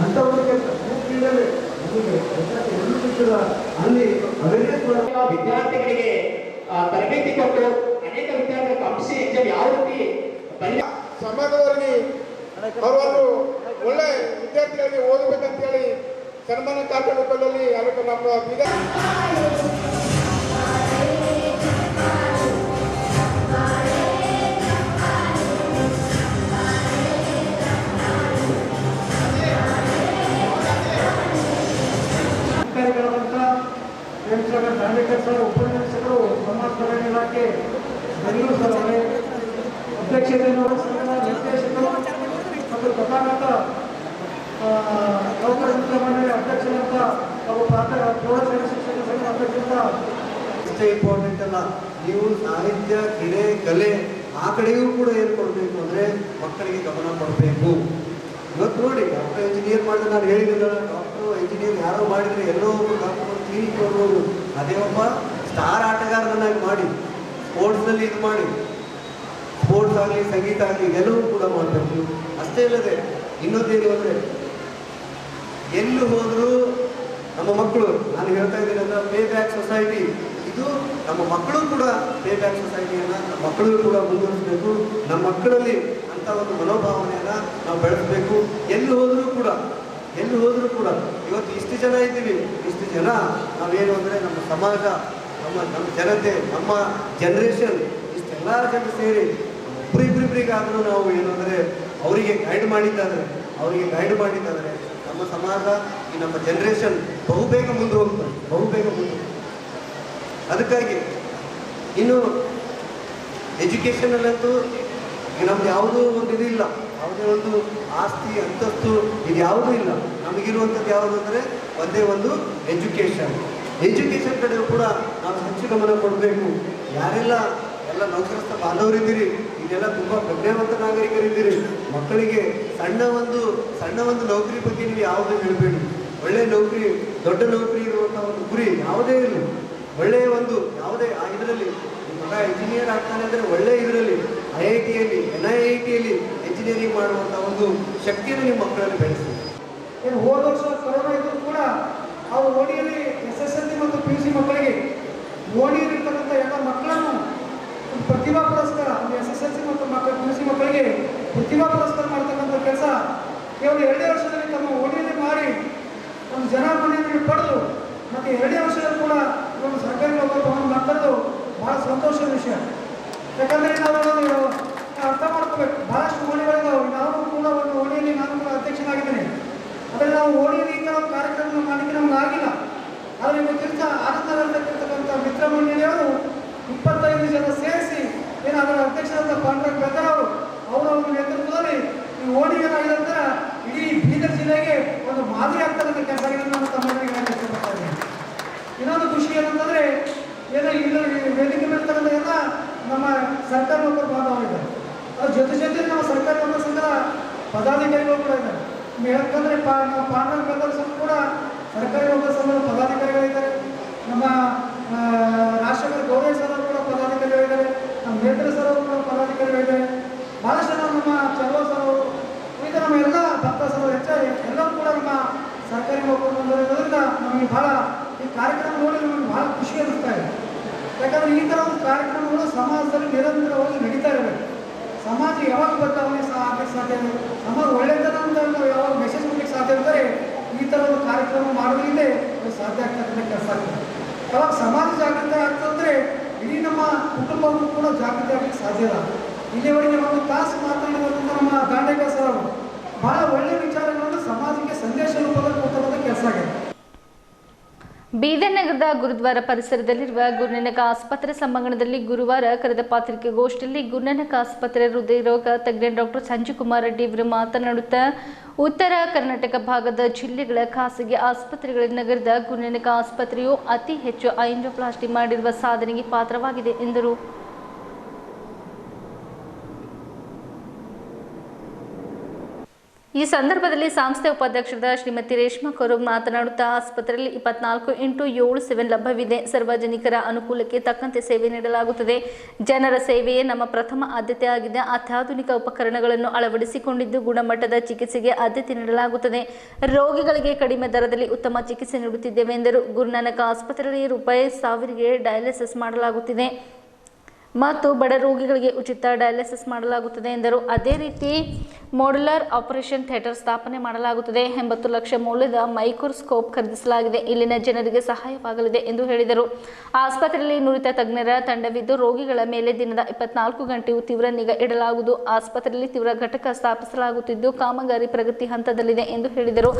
ಅಂಥ ಒಂದು ಕೆಲಸ ಮೂಗಿಲ್ಲದೆ ನಮಗೆ ಅಲ್ಲಿ ಅವೇರ್ನೆಸ್ ವಿದ್ಯಾರ್ಥಿಗಳಿಗೆ ತರಬೇತಿ ಕೊಟ್ಟು ಅನೇಕ ವಿದ್ಯಾರ್ಥಿಗಳ ಕಾಂಪಿಟೇಷನ್ ಎಕ್ಸಾಮ್ ಯಾವ ರೀತಿ ಸಮಾಜದಲ್ಲಿ ಅವರನ್ನು ಒಳ್ಳೆ ವಿದ್ಯಾರ್ಥಿಗಳಿಗೆ ಓದಬೇಕಂತ ಹೇಳಿ ಸನ್ಮಾನ ಕಾರ್ಯಕ್ರಮದಲ್ಲಿ ಅದಕ್ಕೆ ನಮ್ಮ ಅಧಿಕಾರಿಗಳಾದಂಥ ದಾಂಡೇಕರ್ ಸರ್, ಉಪನ್ಯಾಸಕರು, ಸಮಾಜ ಕಲ್ಯಾಣ ಇಲಾಖೆ ಬೆಂಗಳೂರು ಸರ್ ಅವರೇ, ಅಧ್ಯಕ್ಷತೆಯನ್ನು ಸಂಘದ ನಿರ್ದೇಶಕರು ಮತ್ತು ತಥಾಗತ ನೌಕರ ಮಂಡಳಿ ಅಧ್ಯಕ್ಷರಂತ ಹಾಗೂ ಪ್ರೌಢಶಾಲಾ ಶಿಕ್ಷಣ ಸಂಘದ ಅಧ್ಯಕ್ಷರಂತ ಅಷ್ಟೇ ಇಂಪಾರ್ಟೆಂಟ್ ಅಲ್ಲ. ನೀವು ಸಾಹಿತ್ಯ, ಕ್ರೀಡೆ, ಕಲೆ ಆ ಕಡೆಯೂ ಕೂಡ ಏನು ಕೊಡಬೇಕು ಅಂದರೆ ಮಕ್ಕಳಿಗೆ ಗಮನ ಕೊಡಬೇಕು. ಇವತ್ತು ನೋಡಿ, ಡಾಕ್ಟರ್ ಇಂಜಿನಿಯರ್ ಮಾಡಿದ್ರೆ ನಾನು ಹೇಳಿದ್ದಿಲ್ಲ, ಡಾಕ್ಟ್ರು ಇಂಜಿನಿಯರ್ ಯಾರೋ ಮಾಡಿದರೆ ಎಲ್ಲೋ ಒಬ್ಬರು ಡಾಕ್ಟರ್ ಕ್ಲಿನಿಕ್ ಕೊಡ್ಬೋದು. ಅದೇ ಒಬ್ಬ ಸ್ಟಾರ್ ಆಟಗಾರನನ್ನಾಗಿ ಮಾಡಿ, ಸ್ಪೋರ್ಟ್ಸ್ನಲ್ಲಿ ಇದು ಮಾಡಿ, ಸ್ಪೋರ್ಟ್ಸ್ ಆಗಲಿ, ಸಂಗೀತ ಆಗಲಿ, ಎಲ್ಲವೂ ಕೂಡ ಮಾಡಬೇಕು. ಅಷ್ಟೇ ಇಲ್ಲದೆ ಇನ್ನೊಂದೇನು ಅಂದರೆ, ಎಲ್ಲಿ ಹೋದರೂ ನಮ್ಮ ಮಕ್ಕಳು, ನಾನು ಹೇಳ್ತಾ ಇದ್ದೀನಿ ಅಂದರೆ ಪೇ ಬ್ಯಾಕ್ ಸೊಸೈಟಿ, ಇದು ನಮ್ಮ ಮಕ್ಕಳು ಕೂಡ ಪೇ ಬ್ಯಾಕ್ ಸೊಸೈಟಿಯನ್ನು ನಮ್ಮ ಮಕ್ಕಳು ಕೂಡ ಮುಂದುವರಿಸಬೇಕು. ನಮ್ಮ ಮಕ್ಕಳಲ್ಲಿ ಅಂಥ ಒಂದು ಮನೋಭಾವನೆಯನ್ನು ನಾವು ಬೆಳೆಸಬೇಕು. ಎಲ್ಲಿ ಹೋದರೂ ಕೂಡ ಇವತ್ತು ಇಷ್ಟು ಜನ ಇದ್ದೀವಿ, ಇಷ್ಟು ಜನ ನಾವೇನು ಅಂದರೆ ನಮ್ಮ ಸಮಾಜ, ನಮ್ಮ ಜನತೆ, ನಮ್ಮ ಜನ್ರೇಷನ್, ಇಷ್ಟೆಲ್ಲ ಜನ ಸೇರಿ ಇಬ್ಬರಿಗಾದರೂ ನಾವು ಏನು ಅಂದರೆ ಅವರಿಗೆ ಗೈಡ್ ಮಾಡಿದ್ದಾದರೆ ನಮ್ಮ ಸಮಾಜ, ಈ ನಮ್ಮ ಜನ್ರೇಷನ್ ಬಹುಬೇಗ ಮುಂದೆ ಹೋಗ್ತದೆ. ಅದಕ್ಕಾಗಿ ಇನ್ನು ಎಜುಕೇಷನಲ್ಲಂತೂ ನಮ್ದು ಯಾವುದೂ ಒಂದು ಇದು ಇಲ್ಲ, ಯಾವುದೇ ಒಂದು ಆಸ್ತಿ ಅಂತಸ್ತು ಇದು ಯಾವುದೂ ಇಲ್ಲ. ನಮಗಿರುವಂಥದ್ದು ಯಾವುದು ಅಂದರೆ ಒಂದೇ ಒಂದು ಎಜುಕೇಷನ್ ಕಡೆ ಕೂಡ ನಾವು ಹೆಚ್ಚು ಗಮನ ಕೊಡಬೇಕು. ಯಾರೆಲ್ಲ ನೌಕರಸ್ಥ ಬಾಂಧವರಿದ್ದೀರಿ, ಇದೆಲ್ಲ ತುಂಬ ಪ್ರಜ್ಞಾವಂತ ನಾಗರಿಕರಿದ್ದೀರಿ, ಮಕ್ಕಳಿಗೆ ಸಣ್ಣ ಒಂದು ನೌಕರಿ ಬಗ್ಗೆ ನೀವು ಯಾವುದೇ ಹೇಳಬೇಡಿ. ಒಳ್ಳೆ ನೌಕರಿ, ದೊಡ್ಡ ನೌಕರಿ ಇರುವಂಥ ಒಂದು ಗುರಿ ಯಾವುದೇ ಇರಲಿ, ಒಳ್ಳೆಯ ಒಂದು ಯಾವುದೇ ಇದರಲ್ಲಿ ಮಗ ಇಂಜಿನಿಯರ್ ಆಗ್ತಾನೆ ಅಂದರೆ ಒಳ್ಳೆ ಇದರಲ್ಲಿ IIT-ಯಲ್ಲಿ NIIT-ಯಲ್ಲಿ ಎಂಜಿನಿಯರಿಂಗ್ ಮಾಡುವಂಥ ಒಂದು ಶಕ್ತಿಯನ್ನು ನಿಮ್ಮ ಮಕ್ಕಳಲ್ಲಿ ಬೆಳೆಸಿ. ಏನು ಹೋದ ವರ್ಷ ಕೊರೋನಾ ಇದ್ದರೂ ಕೂಡ ಅವರು ಓಣಿಯಲ್ಲಿ SSLC ಮತ್ತು PUC ಮಕ್ಕಳಿಗೆ ಓಣಿಯಲ್ಲಿರ್ತಕ್ಕಂಥ ಎಲ್ಲ ಮಕ್ಕಳನ್ನು ಪ್ರತಿಭಾ ಪುರಸ್ಕಾರ SSLC ಮತ್ತು PUC ಮಕ್ಕಳಿಗೆ ಪ್ರತಿಭಾ ಪುರಸ್ಕಾರ ಮಾಡ್ತಕ್ಕಂಥ ಕೆಲಸ ಕೇವಲ 2 ವರ್ಷದಲ್ಲಿ ತಮ್ಮ ಓಣಿಯಲ್ಲಿ ಮಾಡಿ ಒಂದು ಜನಾರ್ದನೆಯನ್ನು ಪಡೆದು ಮತ್ತು 2 ವರ್ಷದಲ್ಲಿ ಕೂಡ ಒಂದು ಸರ್ಕಾರಿ ನೌಕರರನ್ನು ಮಾಡ್ತದ್ದು ಭಾಳ ಸಂತೋಷದ ವಿಷಯ. ಯಾಕಂದರೆ ನಾವು ಅರ್ಥ ಮಾಡ್ಕೋಬೇಕು, ಭಾಳಷ್ಟು ಓಣಿಗಳಿದ್ದಾವೆ. ನಾವು ಕೂಡ ಒಂದು ಓಣಿಯಲ್ಲಿ ನಾನು ಕೂಡ ಅಧ್ಯಕ್ಷನಾಗಿದ್ದೇನೆ. ಅದರಲ್ಲಿ ನಾವು ಓಣಿಯಲ್ಲಿ ಈ ಥರ ಒಂದು ಕಾರ್ಯಕ್ರಮ ಮಾಡಲಿಕ್ಕೆ ನಮ್ಗೆ ಆಗಿಲ್ಲ. ಆದರೆ ಇವತ್ತಿನ ಆನಂದವಾಗಿರ್ತಕ್ಕಂಥ ಮಿತ್ರ ಮಂಡಳಿಯವರು 25 ಜನ ಸೇರಿಸಿ ಏನು ಅದರ ಅಧ್ಯಕ್ಷರಾದ ಪಾಂಡ್ರಂಗ್ ಬೆದ್ದರ್ ಅವರ ಒಂದು ನೇತೃತ್ವದಲ್ಲಿ ಈ ಓಣಿಗಳಾಗಿದ ನಂತರ ಇಡೀ ಬೀದರ್ ಜಿಲ್ಲೆಗೆ ಒಂದು ಮಾದರಿ ಆಗ್ತಕ್ಕಂಥ ಕೆಲಸಗಳನ್ನು ನಾನು ತಮ್ಮೊಂದಿಗೆ ಇಷ್ಟಪಡ್ತಾ ಇದ್ದೀನಿ. ಇನ್ನೊಂದು ಖುಷಿ ಏನಂತಂದರೆ ಏನೋ ಇಲ್ಲ ವೇದಿಕೆ ಮೇಲ್ತಕ್ಕಂಥ ಎಲ್ಲ ನಮ್ಮ ಸರ್ಕಾರಿ ನೌಕರ ಬಾಂಧವರಿದ್ದಾರೆ. ಅದ್ರ ಜೊತೆ ನಮ್ಮ ಸರ್ಕಾರಿ ನೌಕರ ಸಂಘದ ಪದಾಧಿಕಾರಿಗಳು ಕೂಡ ಇದ್ದಾರೆ. ಯಾಕಂದರೆ ನಮ್ಮ ಪಾಂಡ್ರಂಗ್ ಬೆದ್ದರ್ ಸಹ ಕೂಡ ಸರ್ಕಾರಿ ನೌಕರ ಸಂಘದ ಪದಾಧಿಕಾರಿಗಳಿದ್ದಾರೆ. ನಮ್ಮ ರಾಷ್ಟ್ರಪತಿ ಗೌರವ ಸರ್ ಅವರು ಕೂಡ ಪದಾಧಿಕಾರಿಗಳಿದ್ದಾರೆ. ನಮ್ಮ ನೇತ್ರ ಸರ್ ಅವರು ಕೂಡ ಪದಾಧಿಕಾರಿಗಳಿದ್ದಾರೆ. ಭಾಳಷ್ಟು ಜನ ನಮ್ಮ ಚಲೋ ಸರ್ ಅವರು ಈಗ ನಮ್ಮ ಎಲ್ಲ ಭಕ್ತ ಸರ್ ಹೆಚ್ಚಾಗಿ ಎಲ್ಲರೂ ಕೂಡ ನಮ್ಮ ಸರ್ಕಾರಿ ನೌಕರರು ಬಂದಿರೋದ್ರಿಂದ ನಮಗೆ ಭಾಳ ಈ ಕಾರ್ಯಕ್ರಮ ನೋಡಿ ನಮಗೆ ಭಾಳ ಖುಷಿ ಅನ್ನಿಸ್ತಾ ಇದೆ. ಯಾಕಂದರೆ ಈ ಥರ ಒಂದು ಕಾರ್ಯಕ್ರಮಗಳು ಸಮಾಜದಲ್ಲಿ ನಿರಂತರವಾಗಿ ನಡೀತಾ ಇರಬೇಕು. ಸಮಾಜ ಯಾವಾಗ ಬದಲಾವಣೆ ಆಗಲಿಕ್ಕೆ ಸಾಧ್ಯ ಇದೆ, ಸಮಾಜ ಒಳ್ಳೆಯದನ್ನು ಅಂತ ನಾವು ಯಾವಾಗ ಮೆಸೇಜ್ ಮಾಡಲಿಕ್ಕೆ ಸಾಧ್ಯ ಇರ್ತಾರೆ ಈ ಥರ ಒಂದು ಕಾರ್ಯಕ್ರಮ ಮಾಡೋದ್ರಿಂದ ಅದು ಸಾಧ್ಯ ಆಗ್ತಕ್ಕಂಥ ಕೆಲಸ ಆಗ್ತದೆ. ಯಾವಾಗ ಸಮಾಜ ಜಾಗೃತಿ ಆಗ್ತದಂದರೆ ಇಡೀ ನಮ್ಮ ಕುಟುಂಬವೂ ಕೂಡ ಜಾಗೃತಿ ಆಗಲಿಕ್ಕೆ ಸಾಧ್ಯ ಇಲ್ಲ. ಇಲ್ಲಿವರೆಗೆ ಒಂದು ತಾಸು ಮಾತನಾಡಿದಂಥ ನಮ್ಮ ದಾಂಡೇಕರ್ ಸರ್ ಅವರು ಭಾಳ ಒಳ್ಳೆಯ ವಿಚಾರಗಳನ್ನು ಸಮಾಜಕ್ಕೆ ಸಂದೇಶ ರೂಪದಲ್ಲಿ ಕೊಟ್ಟಂಥ ಕೆಲಸ ಆಗಿದೆ. ಬೀದರ್ ನಗರದ ಗುರುದ್ವಾರ ಪರಿಸರದಲ್ಲಿರುವ ಗುರುನಾನಕ್ ಆಸ್ಪತ್ರೆ ಸಭಾಂಗಣದಲ್ಲಿ ಗುರುವಾರ ಕರೆದ ಪತ್ರಿಕಾಗೋಷ್ಠಿಯಲ್ಲಿ ಗುರುನಾನಕ್ ಆಸ್ಪತ್ರೆ ಹೃದಯ ರೋಗ ತಜ್ಞ ಡಾಕ್ಟರ್ ಸಂಜೀವ್ಕುಮಾರ್ ರೆಡ್ಡಿ ಅವರು ಮಾತನಾಡುತ್ತಾ ಉತ್ತರ ಕರ್ನಾಟಕ ಭಾಗದ ಜಿಲ್ಲೆಗಳ ಖಾಸಗಿ ಆಸ್ಪತ್ರೆಗಳ ನಗರದ ಗುರುನಾನಕ್ ಆಸ್ಪತ್ರೆಯು ಅತಿ ಹೆಚ್ಚು ಆಂಜಿಯೋಪ್ಲಾಸ್ಟಿ ಮಾಡಿರುವ ಸಾಧನೆಗೆ ಪಾತ್ರವಾಗಿದೆ ಎಂದರು. ಈ ಸಂದರ್ಭದಲ್ಲಿ ಸಂಸ್ಥೆ ಉಪಾಧ್ಯಕ್ಷರಾದ ಶ್ರೀಮತಿ ರೇಷ್ಮಾ ಕೌರವ್ ಮಾತನಾಡುತ್ತಾ ಆಸ್ಪತ್ರೆಯಲ್ಲಿ 24x7 ಲಭ್ಯವಿದೆ. ಸಾರ್ವಜನಿಕರ ಅನುಕೂಲಕ್ಕೆ ತಕ್ಕಂತೆ ಸೇವೆ ನೀಡಲಾಗುತ್ತದೆ. ಜನರ ಸೇವೆಯೇ ನಮ್ಮ ಪ್ರಥಮ ಆದ್ಯತೆ ಆಗಿದೆ. ಅತ್ಯಾಧುನಿಕ ಉಪಕರಣಗಳನ್ನು ಅಳವಡಿಸಿಕೊಂಡಿದ್ದು ಗುಣಮಟ್ಟದ ಚಿಕಿತ್ಸೆಗೆ ಆದ್ಯತೆ ನೀಡಲಾಗುತ್ತದೆ. ರೋಗಿಗಳಿಗೆ ಕಡಿಮೆ ದರದಲ್ಲಿ ಉತ್ತಮ ಚಿಕಿತ್ಸೆ ನೀಡುತ್ತಿದ್ದೇವೆ ಎಂದರು. ಗುರುನಾನಕ್ ಆಸ್ಪತ್ರೆಯಲ್ಲಿ ₹1000ಗೆ ಡಯಾಲಿಸಿಸ್ ಮಾಡಲಾಗುತ್ತಿದೆ ಮತ್ತು ಬಡ ರೋಗಿಗಳಿಗೆ ಉಚಿತ ಡಯಾಲಿಸಿಸ್ ಮಾಡಲಾಗುತ್ತದೆ ಎಂದರು. ಅದೇ ರೀತಿ ಮಾಡ್ಯುಲರ್ ಆಪರೇಷನ್ ಥಿಯೇಟರ್ ಸ್ಥಾಪನೆ ಮಾಡಲಾಗುತ್ತದೆ. 80 ಲಕ್ಷ ಮೌಲ್ಯದ ಮೈಕ್ರೋಸ್ಕೋಪ್ ಖರೀದಿಸಲಾಗಿದೆ. ಇಲ್ಲಿನ ಜನರಿಗೆ ಸಹಾಯವಾಗಲಿದೆ ಎಂದು ಹೇಳಿದರು. ಆಸ್ಪತ್ರೆಯಲ್ಲಿ ನುರಿತ ತಜ್ಞರ ತಂಡವಿದ್ದು ರೋಗಿಗಳ ಮೇಲೆ ದಿನದ 24 ಗಂಟೆಯೂ ತೀವ್ರ ನಿಗಾ ಇಡಲಾಗುವುದು. ಆಸ್ಪತ್ರೆಯಲ್ಲಿ ತೀವ್ರ ಘಟಕ ಸ್ಥಾಪಿಸಲಾಗುತ್ತಿದ್ದು ಕಾಮಗಾರಿ ಪ್ರಗತಿ ಹಂತದಲ್ಲಿದೆ ಎಂದು ಹೇಳಿದರು.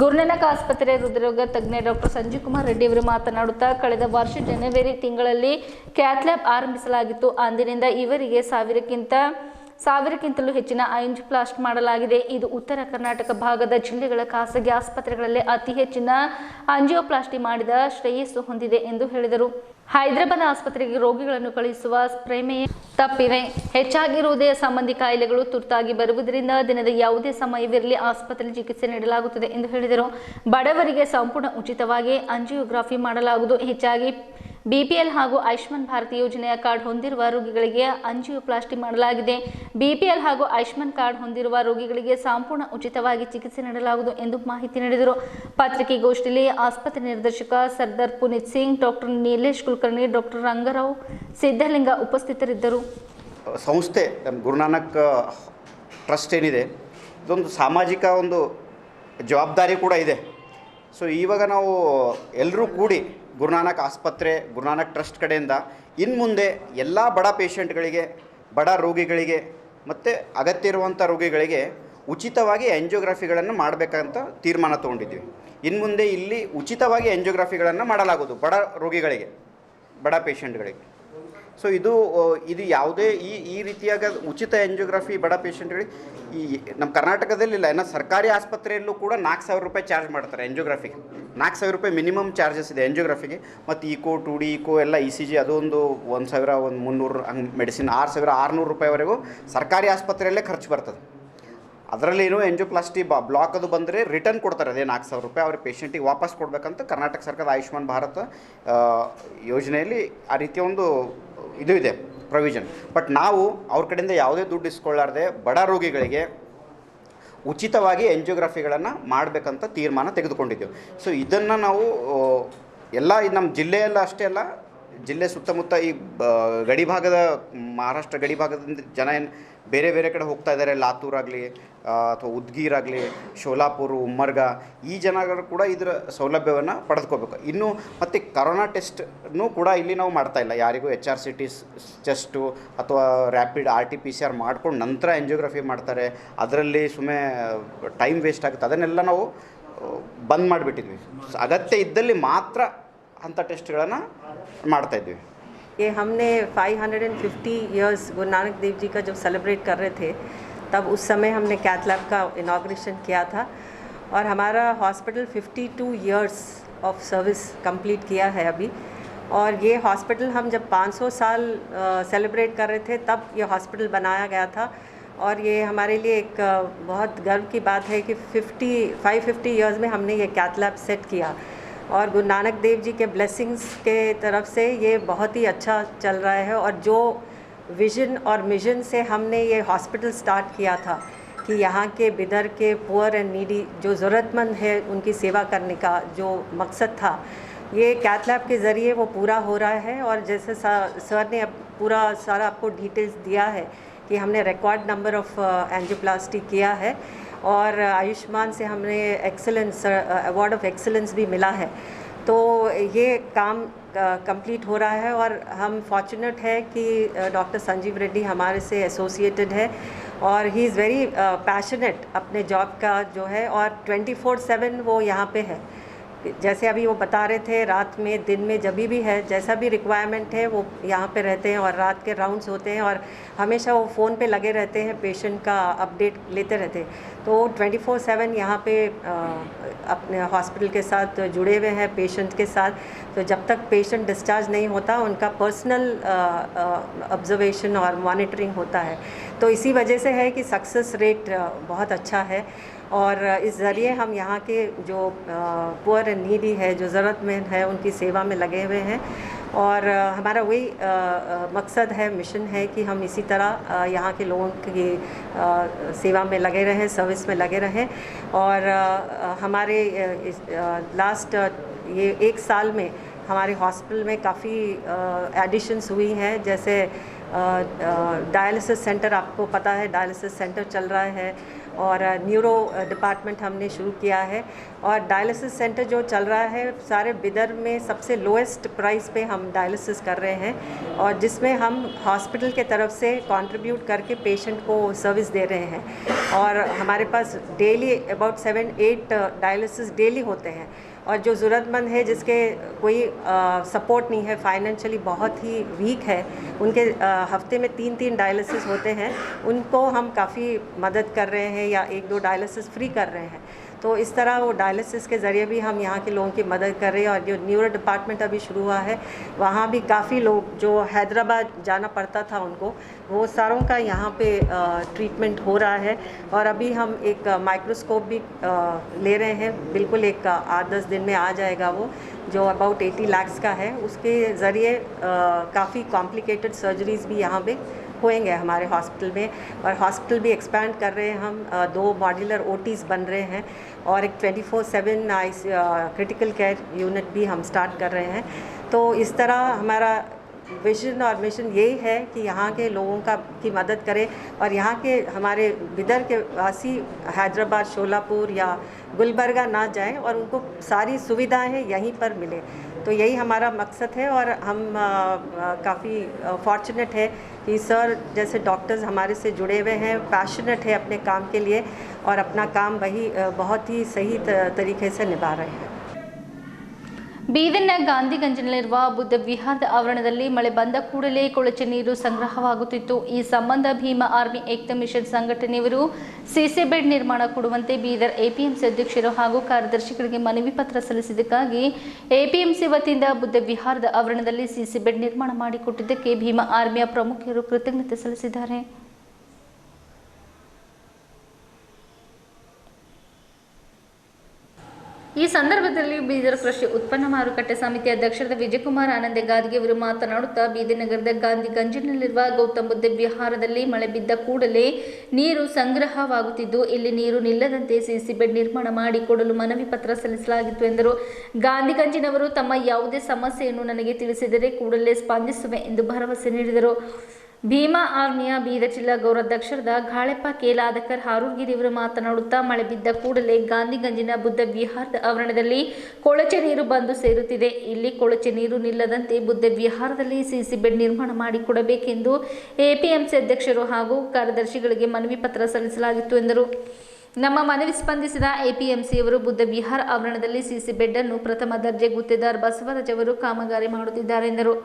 ಗುರುನಾನಕ್ ಆಸ್ಪತ್ರೆ ಹೃದಯರೋಗ ತಜ್ಞ ಡಾಕ್ಟರ್ ಸಂಜೀವ್ಕುಮಾರ್ ರೆಡ್ಡಿ ಅವರು ಮಾತನಾಡುತ್ತಾ ಕಳೆದ ವರ್ಷ ಜನವರಿ ತಿಂಗಳಲ್ಲಿ ಕ್ಯಾಥ್ ಲ್ಯಾಬ್ ಆರಂಭಿಸಲಾಗಿತ್ತು. ಅಂದಿನಿಂದ ಇವರಿಗೆ 1000ಕ್ಕಿಂತಲೂ ಹೆಚ್ಚಿನ ಆಂಜಿಯೋಪ್ಲಾಸ್ಟಿ ಮಾಡಲಾಗಿದೆ. ಇದು ಉತ್ತರ ಕರ್ನಾಟಕ ಭಾಗದ ಜಿಲ್ಲೆಗಳ ಖಾಸಗಿ ಆಸ್ಪತ್ರೆಗಳಲ್ಲಿ ಅತಿ ಹೆಚ್ಚಿನ ಆಂಜಿಯೋಪ್ಲಾಸ್ಟಿ ಮಾಡಿದ ಶ್ರೇಯಸ್ಸು ಹೊಂದಿದೆ ಎಂದು ಹೇಳಿದರು. ಹೈದರಾಬಾದ್ ಆಸ್ಪತ್ರೆಗೆ ರೋಗಿಗಳನ್ನು ಕಳುಹಿಸುವ ಪ್ರಮೇಯ ತಪ್ಪಿವೆ. ಹೆಚ್ಚಾಗಿ ಹೃದಯ ಸಂಬಂಧಿ ಕಾಯಿಲೆಗಳು ತುರ್ತಾಗಿ ಬರುವುದರಿಂದ ದಿನದ ಯಾವುದೇ ಸಮಯವಿರಲಿ ಆಸ್ಪತ್ರೆಯಲ್ಲಿ ಚಿಕಿತ್ಸೆ ನೀಡಲಾಗುತ್ತದೆ ಎಂದು ಹೇಳಿದರು. ಬಡವರಿಗೆ ಸಂಪೂರ್ಣ ಉಚಿತವಾಗಿ ಆಂಜಿಯೋಗ್ರಾಫಿ ಮಾಡಲಾಗುವುದು. ಹೆಚ್ಚಾಗಿ BPL ಹಾಗೂ ಆಯುಷ್ಮಾನ್ ಭಾರತ್ ಯೋಜನೆಯ ಕಾರ್ಡ್ ಹೊಂದಿರುವ ರೋಗಿಗಳಿಗೆ ಆಂಜಿಯೋಪ್ಲಾಸ್ಟಿ ಮಾಡಲಾಗಿದೆ. BPL ಹಾಗೂ ಆಯುಷ್ಮಾನ್ ಕಾರ್ಡ್ ಹೊಂದಿರುವ ರೋಗಿಗಳಿಗೆ ಸಂಪೂರ್ಣ ಉಚಿತವಾಗಿ ಚಿಕಿತ್ಸೆ ನೀಡಲಾಗುವುದು ಎಂದು ಮಾಹಿತಿ ನೀಡಿದರು. ಪತ್ರಿಕಾಗೋಷ್ಠಿಯಲ್ಲಿ ಆಸ್ಪತ್ರೆ ನಿರ್ದೇಶಕ ಸರ್ದಾರ್ ಪುನೀತ್ ಸಿಂಗ್, ಡಾಕ್ಟರ್ ನೀಲೇಶ್ ಕುಲಕರ್ಣಿ, ಡಾಕ್ಟರ್ ರಂಗರಾವ್ ಸಿದ್ದಲಿಂಗ ಉಪಸ್ಥಿತರಿದ್ದರು. ಸಂಸ್ಥೆ ಗುರುನಾನಕ್ ಟ್ರಸ್ಟ್ ಏನಿದೆ ಇದೊಂದು ಸಾಮಾಜಿಕ ಒಂದು ಜವಾಬ್ದಾರಿ ಕೂಡ ಇದೆ. ಸೊ ಇವಾಗ ನಾವು ಎಲ್ಲರೂ ಕೂಡಿ ಗುರುನಾನಕ್ ಆಸ್ಪತ್ರೆ ಗುರುನಾನಕ್ ಟ್ರಸ್ಟ್ ಕಡೆಯಿಂದ ಇನ್ನು ಮುಂದೆ ಎಲ್ಲ ಬಡ ಪೇಷಂಟ್ಗಳಿಗೆ, ಬಡ ರೋಗಿಗಳಿಗೆ ಮತ್ತು ಅಗತ್ಯ ಇರುವಂಥ ರೋಗಿಗಳಿಗೆ ಉಚಿತವಾಗಿ ಆಂಜಿಯೋಗ್ರಫಿಗಳನ್ನು ಮಾಡಬೇಕಂತ ತೀರ್ಮಾನ ತೊಗೊಂಡಿದ್ವಿ. ಇನ್ನು ಮುಂದೆ ಇಲ್ಲಿ ಉಚಿತವಾಗಿ ಆಂಜಿಯೋಗ್ರಫಿಗಳನ್ನು ಮಾಡಲಾಗೋದು ಬಡ ರೋಗಿಗಳಿಗೆ, ಬಡ ಪೇಷಂಟ್ಗಳಿಗೆ. ಸೊ ಇದು ಯಾವುದೇ ಈ ರೀತಿಯಾದ ಉಚಿತ ಆಂಜಿಯೋಗ್ರಫಿ ಬಡ ಪೇಷಂಟ್ಗಳಿಗೆ ಈ ನಮ್ಮ ಕರ್ನಾಟಕದಲ್ಲಿ ಇಲ್ಲ. ಇನ್ನು ಸರ್ಕಾರಿ ಆಸ್ಪತ್ರೆಯಲ್ಲೂ ಕೂಡ ₹4000 ಚಾರ್ಜ್ ಮಾಡ್ತಾರೆ ಆಂಜಿಯೋಗ್ರಫಿಗೆ. ₹4000 ಮಿನಿಮಮ್ ಚಾರ್ಜಸ್ ಇದೆ ಆಂಜಿಯೋಗ್ರಫಿಗೆ. ಮತ್ತು ಈಕೋ, 2D ಈಕೋ ಎಲ್ಲ ECG ಅದೊಂದು 1000, 1300 ಹಂಗೆ ಮೆಡಿಸಿನ್ ₹6600ವರೆಗೂ ಸರ್ಕಾರಿ ಆಸ್ಪತ್ರೆಯಲ್ಲೇ ಖರ್ಚು ಬರ್ತದೆ. ಅದರಲ್ಲಿ ಏನು ಆಂಜಿಯೋಪ್ಲಾಸ್ಟಿ ಬ್ಲಾಕ್ ಅದು ಬಂದರೆ ರಿಟರ್ನ್ ಕೊಡ್ತಾರೆ. ಅದೇ ₹4000 ಅವ್ರ ಪೇಷಂಟಿಗೆ ವಾಪಸ್ ಕೊಡಬೇಕಂತ ಕರ್ನಾಟಕ ಸರ್ಕಾರದ ಆಯುಷ್ಮಾನ್ ಭಾರತ ಯೋಜನೆಯಲ್ಲಿ ಆ ರೀತಿಯ ಒಂದು ಇದು ಇದೆ ಪ್ರೊವಿಷನ್. ಬಟ್ ನಾವು ಅವ್ರ ಕಡೆಯಿಂದ ಯಾವುದೇ ದುಡ್ಡು ಇಸ್ಕೊಳ್ಳಾರ್ದೆ ಬಡ ರೋಗಿಗಳಿಗೆ ಉಚಿತವಾಗಿ ಎಂಜಿಯೋಗ್ರಫಿಗಳನ್ನು ಮಾಡಬೇಕಂತ ತೀರ್ಮಾನ ತೆಗೆದುಕೊಂಡಿದ್ದೆವು. ಸೊ ಇದನ್ನು ನಾವು ಎಲ್ಲ ನಮ್ಮ ಜಿಲ್ಲೆಯಲ್ಲ ಅಷ್ಟೇ ಅಲ್ಲ, ಜಿಲ್ಲೆ ಸುತ್ತಮುತ್ತ ಈ ಗಡಿ ಭಾಗದ ಮಹಾರಾಷ್ಟ್ರ ಗಡಿ ಭಾಗದಿಂದ ಜನ ಏನು ಬೇರೆ ಬೇರೆ ಕಡೆ ಹೋಗ್ತಾ ಇದ್ದಾರೆ, ಲಾತೂರ್ ಆಗಲಿ ಅಥವಾ ಉದ್ಗೀರ್ ಆಗಲಿ, ಶೋಲಾಪುರ, ಉಮ್ಮರ್ಗ, ಈ ಜನಗಳು ಕೂಡ ಇದರ ಸೌಲಭ್ಯವನ್ನು ಪಡೆದುಕೋಬೇಕು. ಇನ್ನು ಮತ್ತು ಕರೋನಾ ಟೆಸ್ಟ್ನೂ ಕೂಡ ಇಲ್ಲಿ ನಾವು ಮಾಡ್ತಾಯಿಲ್ಲ. ಯಾರಿಗೂ HRCT ಟೆಸ್ಟು ಅಥವಾ ರ್ಯಾಪಿಡ್ RT-PCR ಮಾಡ್ಕೊಂಡು ನಂತರ ಎಂಜಿಯೋಗ್ರಫಿ ಮಾಡ್ತಾರೆ. ಅದರಲ್ಲಿ ಸುಮ್ಮನೆ ಟೈಮ್ ವೇಸ್ಟ್ ಆಗುತ್ತೆ. ಅದನ್ನೆಲ್ಲ ನಾವು ಬಂದ್ ಮಾಡಿಬಿಟ್ಟಿದ್ವಿ. ಅಗತ್ಯ ಇದ್ದಲ್ಲಿ ಮಾತ್ರ ಅಂಥ ಟೆಸ್ಟ್ಗಳನ್ನು ಮಾಡ್ತಾಯಿದ್ವಿ. ये हमने 550 इयर्स गुरु नानक देव जी का जब सेलिब्रेट कर रहे थे, तब उस समय हमने कैथ लैब का इनाग्रेशन किया था और हमारा hospital 52 years of service complete किया है अभी. और ये हॉस्पिटल हम जब 500 साल सेलिब्रेट कर रहे थे तब ये हॉस्पिटल बनाया गया था. और ये हमारे लिए एक बहुत गर्व की बात है कि 550 इयर्स में हमने ये कैथ लैब सेट किया और गुरु नानक देव जी के ब्लेसिंग्स के तरफ से ये बहुत ही अच्छा चल रहा है. और जो विजन और मिशन से हमने ये हॉस्पिटल स्टार्ट किया था कि यहाँ के बिदर के पुअर एंड नीडी जो ज़रूरतमंद है उनकी सेवा करने का जो मकसद था, ये कैथ लैब के ज़रिए वो पूरा हो रहा है. और जैसे सर ने अब पूरा सारा आपको डिटेल्स दिया है कि हमने रिकॉर्ड नंबर ऑफ एंजियोप्लास्टी किया है और आयुष्मान से हमने एक्सेलेंस अवार्ड ऑफ एक्सेलेंस भी मिला है. तो ये काम कंप्लीट हो रहा है और हम फॉर्चुनेट है कि डॉक्टर संजीव रेड्डी हमारे से एसोसिएटेड है और ही इज़ वेरी पैशनेट अपने जॉब का जो है. और 24/7 वो यहाँ पे है. जैसे अभी वो बता रहे थे, रात में दिन में जब भी है जैसा भी रिक्वायरमेंट है वो यहाँ पे रहते हैं और रात के राउंड्स होते हैं और हमेशा वो फ़ोन पे लगे रहते हैं, पेशेंट का अपडेट लेते रहते हैं. तो 24/7 यहाँ पे अपने हॉस्पिटल के साथ जुड़े हुए हैं पेशेंट के साथ. तो जब तक पेशेंट डिस्चार्ज नहीं होता उनका पर्सनल ऑब्जर्वेशन और मॉनिटरिंग होता है. तो इसी वजह से है कि सक्सेस रेट बहुत अच्छा है. और इस ज़रिए हम यहाँ के जो पुअर एंड नीडी है, जो ज़रूरतमंद है, उनकी सेवा में लगे हुए हैं. और हमारा वही मकसद है, मिशन है कि हम इसी तरह यहाँ के लोगों की सेवा में लगे रहें, सर्विस में लगे रहें. और हमारे लास्ट ये 1 साल में हमारे हॉस्पिटल में काफ़ी एडिशंस हुई हैं. जैसे डायलिसिस सेंटर, आपको पता है डायलिसिस सेंटर चल रहा है और न्यूरो डिपार्टमेंट हमने शुरू किया है. और डायलिसिस सेंटर जो चल रहा है सारे बिदर में सबसे लोएस्ट प्राइस पे हम डायलिसिस कर रहे हैं और जिसमें हम हॉस्पिटल के तरफ से कंट्रीब्यूट करके पेशेंट को सर्विस दे रहे हैं. और हमारे पास डेली अबाउट 7-8 डायलिसिस डेली होते हैं. और जो ज़रूरतमंद है, जिसके कोई सपोर्ट नहीं है, फाइनेंशियली बहुत ही वीक है, उनके हफ्ते में 3-3 डायलिसिस होते हैं, उनको हम काफ़ी मदद कर रहे हैं या 1-2 डायलिसिस फ्री कर रहे हैं. तो इस तरह वो डायलिसिस के ज़रिए भी हम यहाँ के लोगों की मदद कर रहे हैं. और जो न्यूरो डिपार्टमेंट अभी शुरू हुआ है वहाँ भी काफ़ी लोग जो हैदराबाद जाना पड़ता था उनको, वो सारों का यहाँ पे ट्रीटमेंट हो रहा है. और अभी हम एक माइक्रोस्कोप भी ले रहे हैं, बिल्कुल एक 8-10 दिन में आ जाएगा वो, जो अबाउट 80 लाख का है. उसके ज़रिए काफ़ी कॉम्प्लिकेटेड सर्जरीज़ भी यहाँ पे होएंगे हमारे हॉस्पिटल में. और हॉस्पिटल भी एक्सपैंड कर रहे हैं हम, 2 मॉड्यूलर OTs बन रहे हैं और एक 24/7 क्रिटिकल केयर यूनिट भी हम स्टार्ट कर रहे हैं. तो इस तरह हमारा विजन और मिशन यही है कि यहाँ के लोगों की मदद करें और यहाँ के हमारे बिदर के वासी हैदराबाद, शोलापुर या गुलबर्गा ना जाएं और उनको सारी सुविधाएं यहीं पर मिले. तो यही हमारा मकसद है. और हम काफ़ी फॉर्चुनेट है कि सर जैसे डॉक्टर्स हमारे से जुड़े हुए हैं, पैशनेट है अपने काम के लिए और अपना काम वही बहुत ही सही तरीके से निभा रहे हैं. ಬೀದರ್ನ ಗಾಂಧಿಗಂಜ್ನಲ್ಲಿರುವ ಬುದ್ಧ ವಿಹಾರದ ಆವರಣದಲ್ಲಿ ಮಳೆ ಬಂದ ಕೂಡಲೇ ಕೊಳಚೆ ನೀರು ಸಂಗ್ರಹವಾಗುತ್ತಿತ್ತು. ಈ ಸಂಬಂಧ ಭೀಮಾ ಆರ್ಮಿ ಏಕ್ತಾ ಮಿಷನ್ ಸಂಘಟನೆಯವರು ಸಿಸಿ ಬೆಡ್ ನಿರ್ಮಾಣ ಕೊಡುವಂತೆ ಬೀದರ್ ಎಪಿಎಂಸಿ ಅಧ್ಯಕ್ಷರು ಹಾಗೂ ಕಾರ್ಯದರ್ಶಿಗಳಿಗೆ ಮನವಿ ಪತ್ರ ಸಲ್ಲಿಸಿದ್ದಕ್ಕಾಗಿ ಎಪಿಎಂಸಿ ವತಿಯಿಂದ ಬುದ್ಧ ವಿಹಾರದ ಆವರಣದಲ್ಲಿ ಸಿಸಿ ಬೆಡ್ ನಿರ್ಮಾಣ ಮಾಡಿಕೊಟ್ಟಿದ್ದಕ್ಕೆ ಭೀಮಾ ಆರ್ಮಿಯ ಪ್ರಮುಖರು ಕೃತಜ್ಞತೆ ಸಲ್ಲಿಸಿದ್ದಾರೆ. ಈ ಸಂದರ್ಭದಲ್ಲಿ ಬೀದರ್ ಕೃಷಿ ಉತ್ಪನ್ನ ಮಾರುಕಟ್ಟೆ ಸಮಿತಿ ಅಧ್ಯಕ್ಷರಾದ ವಿಜಯಕುಮಾರ್ ಆನಂದೆ ಗಾದಿಗೆ ಅವರು ಮಾತನಾಡುತ್ತಾ ಬೀದರ್ ನಗರದ ಗಾಂಧಿ ಗಂಜಿನಲ್ಲಿರುವ ಗೌತಮ್ ಬುದ್ಧ ವಿಹಾರದಲ್ಲಿ ಮಳೆ ಬಿದ್ದ ಕೂಡಲೇ ನೀರು ಸಂಗ್ರಹವಾಗುತ್ತಿದ್ದು ಇಲ್ಲಿ ನೀರು ನಿಲ್ಲದಂತೆ ಸಿಸಿ ಬೆಡ್ ನಿರ್ಮಾಣ ಮಾಡಿಕೊಡಲು ಮನವಿ ಪತ್ರ ಸಲ್ಲಿಸಲಾಗಿತ್ತು ಎಂದರು. ಗಾಂಧಿ ಗಂಜಿನವರು ತಮ್ಮ ಯಾವುದೇ ಸಮಸ್ಯೆಯನ್ನು ನನಗೆ ತಿಳಿಸಿದರೆ ಕೂಡಲೇ ಸ್ಪಂದಿಸುವೆ ಎಂದು ಭರವಸೆ ನೀಡಿದರು. ಭೀಮಾ ಆರ್ಮಿಯ ಬೀದರ್ ಜಿಲ್ಲಾ ಗೌರವಾಧ್ಯಕ್ಷರಾದ ಗಾಳೆಪ್ಪ ಕೇಲಾದಕರ್ ಹಾರೂರ್ಗಿರಿಯವರು ಮಾತನಾಡುತ್ತಾ ಮಳೆ ಬಿದ್ದ ಕೂಡಲೇ ಗಾಂಧಿಗಂಜಿನ ಬುದ್ಧ ವಿಹಾರದ ಆವರಣದಲ್ಲಿ ಕೊಳಚೆ ನೀರು ಬಂದು ಸೇರುತ್ತಿದೆ. ಇಲ್ಲಿ ಕೊಳಚೆ ನೀರು ನಿಲ್ಲದಂತೆ ಬುದ್ಧ ವಿಹಾರದಲ್ಲಿ ಸಿಸಿ ಬೆಡ್ ನಿರ್ಮಾಣ ಮಾಡಿಕೊಡಬೇಕೆಂದು ಎಪಿಎಂಸಿ ಅಧ್ಯಕ್ಷರು ಹಾಗೂ ಕಾರ್ಯದರ್ಶಿಗಳಿಗೆ ಮನವಿ ಪತ್ರ ಸಲ್ಲಿಸಲಾಗಿತ್ತು ಎಂದರು. ನಮ್ಮ ಮನವಿ ಸ್ಪಂದಿಸಿದ ಎಪಿಎಂಸಿಯವರು ಬುದ್ಧ ವಿಹಾರ ಆವರಣದಲ್ಲಿ ಸಿಸಿ ಬೆಡ್ ಅನ್ನು ಪ್ರಥಮ ದರ್ಜೆ ಗುತ್ತೇದಾರ್ ಬಸವರಾಜ್ ಅವರು ಕಾಮಗಾರಿ ಮಾಡುತ್ತಿದ್ದಾರೆ ಎಂದರು.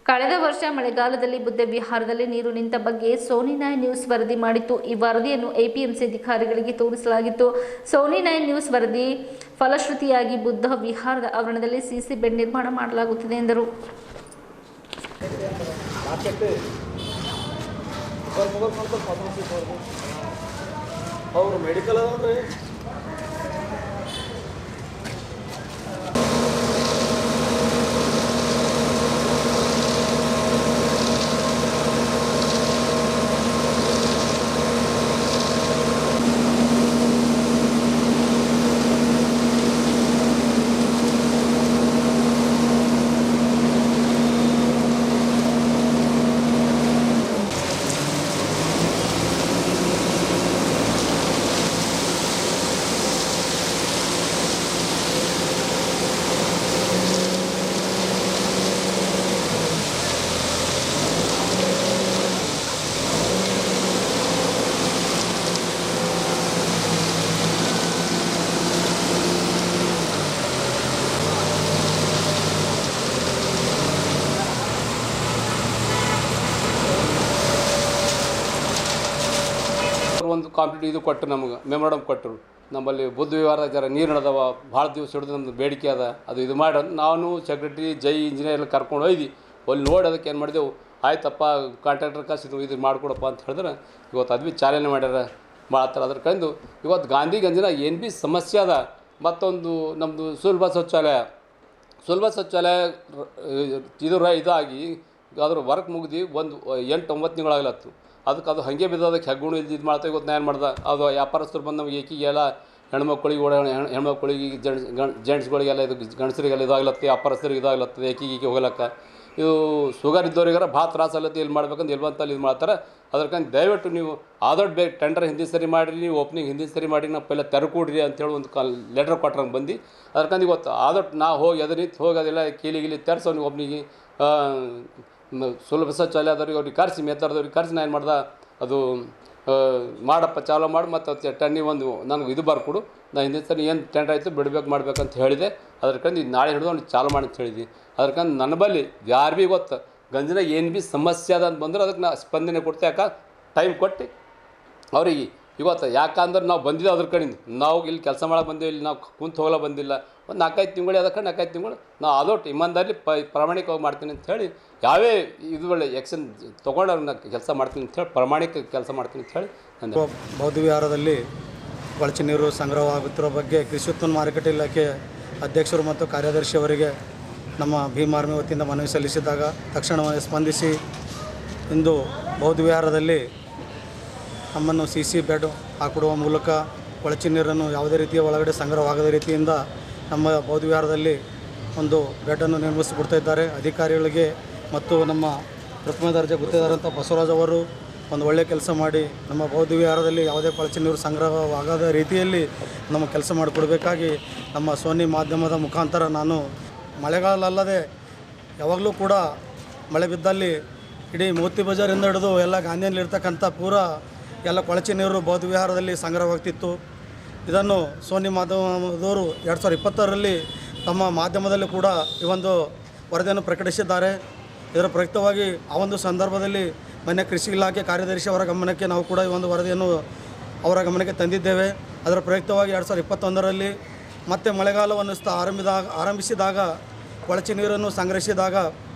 ಕಳೆದ ವರ್ಷ ಮಳೆಗಾಲದಲ್ಲಿ ಬುದ್ಧ ವಿಹಾರದಲ್ಲಿ ನೀರು ನಿಂತ ಬಗ್ಗೆ ಸೋನಿ 9 ನ್ಯೂಸ್ ವರದಿ ಮಾಡಿತ್ತು. ಈ ವರದಿಯನ್ನು ಎಪಿಎಂಸಿ ಅಧಿಕಾರಿಗಳಿಗೆ ತೋರಿಸಲಾಗಿತ್ತು. ಸೋನಿ 9 ನ್ಯೂಸ್ ವರದಿ ಫಲಶ್ರುತಿಯಾಗಿ ಬುದ್ಧ ವಿಹಾರದ ಆವರಣದಲ್ಲಿ ಸಿಸಿ ಬೆಡ್ ನಿರ್ಮಾಣ ಮಾಡಲಾಗುತ್ತಿದೆ ಎಂದರು. ಅವರು ಮೆಡಿಕಲ್ ಅದಾವ್ರಿ. ಒಂದು ಕಾಂಪ್ಲೀಟ್ ಇದು ಕೊಟ್ಟು ನಮಗೆ ಮೆಮೊರಡಮ್ ಕೊಟ್ಟರು. ನಮ್ಮಲ್ಲಿ ಬುದ್ಧ ವಿಹಾರದ ಜರ ನೀರು ನಡೆದವ ಭಾಳ ದಿವಸ ಹಿಡಿದು ನಮ್ಮದು ಬೇಡಿಕೆ ಅದ, ಅದು ಇದು ಮಾಡಿ ನಾನು ಸೆಕ್ರೆಟ್ರಿ ಜೈ ಇಂಜಿನಿಯರ್ ಎಲ್ಲ ಕರ್ಕೊಂಡು ಹೋಯ್ದು ಅಲ್ಲಿ ನೋಡಿ ಅದಕ್ಕೆ ಏನು ಮಾಡಿದೆವು, ಆಯ್ತಪ್ಪ ಕಾಂಟ್ರಾಕ್ಟರ್ ಕಸಿದು ಇದು ಮಾಡಿಕೊಡಪ್ಪ ಅಂತ ಹೇಳಿದ್ರೆ ಇವತ್ತು ಅದು ಭೀ ಚಾಲನೆ ಮಾಡ್ಯಾರ ಮಾಡ್ತಾರೆ. ಅದ್ರ ಕಂಡು ಇವತ್ತು ಗಾಂಧಿ ಗಂಜಿನ ಏನು ಭೀ ಸಮಸ್ಯೆ ಅದ. ಮತ್ತೊಂದು ನಮ್ಮದು ಸುಲಭ ಶೌಚಾಲಯ ಇದಾಗಿ ಅದ್ರ ವರ್ಕ್ ಮುಗಿದು ಒಂದು 8-9 ತಿಂಗಳಾಗ್ಲತ್ತು. ಅದಕ್ಕೆ ಅದು ಹಾಗೆ ಬಿದ್ದೋದಕ್ಕೆ ಹೆಗ್ಗುಣ ಇದು ಮಾಡ್ತಾ ಇವತ್ತು ನಾನು ಮಾಡ್ದೆ. ಅದು ವ್ಯಾಪಾರಸ್ಥರು ಬಂದು ನಮಗೆ ಏಕಿಗೆಲ್ಲ ಹೆಣ್ಮಕ್ಳಿಗೆ ಹೆಣ್ಮಕ್ಳಿಗೆ ಜೆಂಟ್ಸ್ಗಳಿಗೆಲ್ಲ ಇದು ಗಂಡಸರಿಗೆಲ್ಲ ಇದಾಗ್ಲತ್ತೆ, ವ್ಯಾಪಾರಸ್ಥರಿಗೆ ಇದಾಗ್ಲತ್ತದೆ, ಏಕಿಗೆ ಹೋಗ್ಲಕ್ಕ. ಇದು ಶುಗರ್ ಇದ್ದವ್ರಿಗಾರ ಭಾಳ ತ್ರಾಸ ಆಗ್ಲತ್ತೆ, ಇಲ್ಲಿ ಮಾಡ್ಬೇಕಂತ ಇಲ್ಲಿ ಬಂತಲ್ಲಿ ಇದು ಮಾಡ್ತಾರೆ. ಅದಕ್ಕೆ ದಯವಿಟ್ಟು ನೀವು ಆದಷ್ಟು ಬೇಗ ಟೆಂಡರ್ ಹಿಂದಿನ ಸರಿ ಮಾಡಿರಿ, ನೀವು ಓಪನಿಂಗ್ ಹಿಂದಿನ ಸರಿ ಮಾಡಿ ನಾವು ಪೈಲ ತೆರಕೊಡ್ರಿ ಅಂತೇಳಿ ಒಂದು ಲೆಟ್ರ್ ಕೊಟ್ರಂಗೆ ಬಂದು ಅದಕ್ಕೆ ಇವತ್ತು ಆದಷ್ಟು ನಾ ಹೋಗಿ ಅದ್ರ ನಿಂತು ಹೋಗಿ ಅದೆಲ್ಲ ಕೀಲಿಗಿಲಿ ತೆರೆಸೋ ನೀವು ಒಬ್ಬನಿಗೆ ಸುಲಭ ಶೌಚಾಲಯದವ್ರಿಗೆ ಅವ್ರಿಗೆ ಕರೆಸಿ ಮೇತಾರದವ್ರಿಗೆ ಕರೆಸಿ ನಾನು ಏನು ಮಾಡ್ದೆ, ಅದು ಮಾಡಪ್ಪ ಚಾಲೂ ಮಾಡಿ ಮತ್ತು ಟನ್ನಿಗೆ ಒಂದು ನನಗೆ ಇದು ಬರ್ಕೊಡು, ನಾನು ಹಿಂದಿನ ಸರಿ ಏನು ಟೆಂಡರ್ ಆಯಿತು ಬಿಡಬೇಕು ಮಾಡ್ಬೇಕಂತ ಹೇಳಿದೆ. ಅದಕ್ಕಂದು ಇದು ನಾಳೆ ಹಿಡಿದು ಅವ್ನಿಗೆ ಚಾಲು ಮಾಡಿ ಅಂತ ಹೇಳಿದ್ವಿ. ಅದಕ್ಕಂದು ನನ್ನ ಬಳಿ ಯಾರು ಭೀ ಗೊತ್ತು ಗಂಜಿನ ಏನು ಭೀ ಸಮಸ್ಯೆ ಅದ ಅಂತ ಬಂದ್ರೆ ಅದಕ್ಕೆ ನಾ ಸ್ಪಂದನೆ ಕೊಡ್ತೆ. ಯಾಕೆ ಟೈಮ್ ಕೊಟ್ಟು ಅವ್ರಿಗೆ ಇವತ್ತು ಯಾಕಂದ್ರೆ ನಾವು ಬಂದಿದ್ದು ಅದ್ರ ಕಡೆಯಿಂದ ನಾವು ಇಲ್ಲಿ ಕೆಲಸ ಮಾಡಕ್ಕೆ ಬಂದೇವೆ, ಇಲ್ಲಿ ನಾವು ಕುಂತು ಹೋಗಲ್ಲ ಬಂದಿಲ್ಲ. ಒಂದು 4-5 ತಿಂಗಳು ಅದಕ್ಕೆ 4-5 ತಿಂಗಳು ನಾವು ಅದೊಟ್ಟು ಇಮಾನ್ದಾರಿ ಪ್ರಾಮಾಣಿಕವಾಗಿ ಮಾಡ್ತೀನಿ ಅಂತ ಹೇಳಿ ಯಾವೇ ಇದು ಒಳ್ಳೆ ಆ್ಯಕ್ಷನ್ ತೊಗೊಂಡು ಅವ್ರನ್ನ ಕೆಲಸ ಮಾಡ್ತೀನಿ ಅಂತ ಹೇಳಿ ಪ್ರಾಮಾಣಿಕ ಕೆಲಸ ಮಾಡ್ತೀನಿ ಅಂತ ಹೇಳಿ ನಾನು ಬೌದ್ಧ ವಿಹಾರದಲ್ಲಿ ಕೊಳಚೆ ನೀರು ಸಂಗ್ರಹವಾಗುತ್ತಿರೋ ಬಗ್ಗೆ ಕೃಷಿ ಉತ್ಪನ್ನ ಮಾರುಕಟ್ಟೆ ಇಲಾಖೆ ಅಧ್ಯಕ್ಷರು ಮತ್ತು ಕಾರ್ಯದರ್ಶಿಯವರಿಗೆ ನಮ್ಮ ಭೀಮ್ ಆರ್ಮಿ ವತಿಯಿಂದ ಮನವಿ ಸಲ್ಲಿಸಿದಾಗ ತಕ್ಷಣವೇ ಸ್ಪಂದಿಸಿ ಇಂದು ಬೌದ್ಧ ವಿಹಾರದಲ್ಲಿ ನಮ್ಮನ್ನು CC ಬೆಡ್ ಹಾಕಿಡುವ ಮೂಲಕ ಕೊಳಚೆ ನೀರನ್ನು ಯಾವುದೇ ರೀತಿಯ ಒಳಗಡೆ ಸಂಗ್ರಹವಾಗದ ರೀತಿಯಿಂದ ನಮ್ಮ ಬೌದ್ಧ ವಿಹಾರದಲ್ಲಿ ಒಂದು ಬೆಡ್ಡನ್ನು ನಿರ್ಮಿಸಿಕೊಡ್ತಾ ಇದ್ದಾರೆ. ಅಧಿಕಾರಿಗಳಿಗೆ ಮತ್ತು ನಮ್ಮ ಪ್ರಥಮ ದರ್ಜೆ ಗುತ್ತೇದಾರಂಥ ಬಸವರಾಜ್ ಅವರು ಒಂದು ಒಳ್ಳೆಯ ಕೆಲಸ ಮಾಡಿ ನಮ್ಮ ಬೌದ್ಧ ವಿಹಾರದಲ್ಲಿ ಯಾವುದೇ ಕೊಳಚೆ ನೀರು ಸಂಗ್ರಹವಾಗದ ರೀತಿಯಲ್ಲಿ ನಮ್ಮ ಕೆಲಸ ಮಾಡಿಕೊಡ್ಬೇಕಾಗಿ ನಮ್ಮ ಸೋನಿ ಮಾಧ್ಯಮದ ಮುಖಾಂತರ ನಾನು ಮಳೆಗಾಲ ಅಲ್ಲದೆ ಯಾವಾಗಲೂ ಕೂಡ ಮಳೆ ಬಿದ್ದಲ್ಲಿ ಇಡೀ ಮೋತಿ ಬಜಾರಿಂದ ಹಿಡಿದು ಎಲ್ಲ ಗಾಂಧಿಯಲ್ಲಿರ್ತಕ್ಕಂಥ ಪೂರ ಎಲ್ಲ ಕೊಳಚೆ ನೀರು ಬೌದ್ಧ ವಿಹಾರದಲ್ಲಿ ಸಂಗ್ರಹವಾಗ್ತಿತ್ತು. ಇದನ್ನು ಸೋನಿ ಮಾಧ್ಯಮದವರು 2020ರಲ್ಲಿ ತಮ್ಮ ಮಾಧ್ಯಮದಲ್ಲಿ ಕೂಡ ಈ ಒಂದು ವರದಿಯನ್ನು ಪ್ರಕಟಿಸಿದ್ದಾರೆ. ಇದರ ಪ್ರಯುಕ್ತವಾಗಿ ಆ ಒಂದು ಸಂದರ್ಭದಲ್ಲಿ ಮೊನ್ನೆ ಕೃಷಿ ಇಲಾಖೆ ಕಾರ್ಯದರ್ಶಿ ಅವರ ಗಮನಕ್ಕೆ ನಾವು ಕೂಡ ಈ ಒಂದು ವರದಿಯನ್ನು ಅವರ ಗಮನಕ್ಕೆ ತಂದಿದ್ದೇವೆ. ಅದರ ಪ್ರಯುಕ್ತವಾಗಿ 2021ರಲ್ಲಿ ಮತ್ತೆ ಮಳೆಗಾಲವನ್ನು ಆರಂಭಿಸಿದಾಗ ಕೊಳಚೆ ನೀರನ್ನು ಸಂಗ್ರಹಿಸಿದಾಗ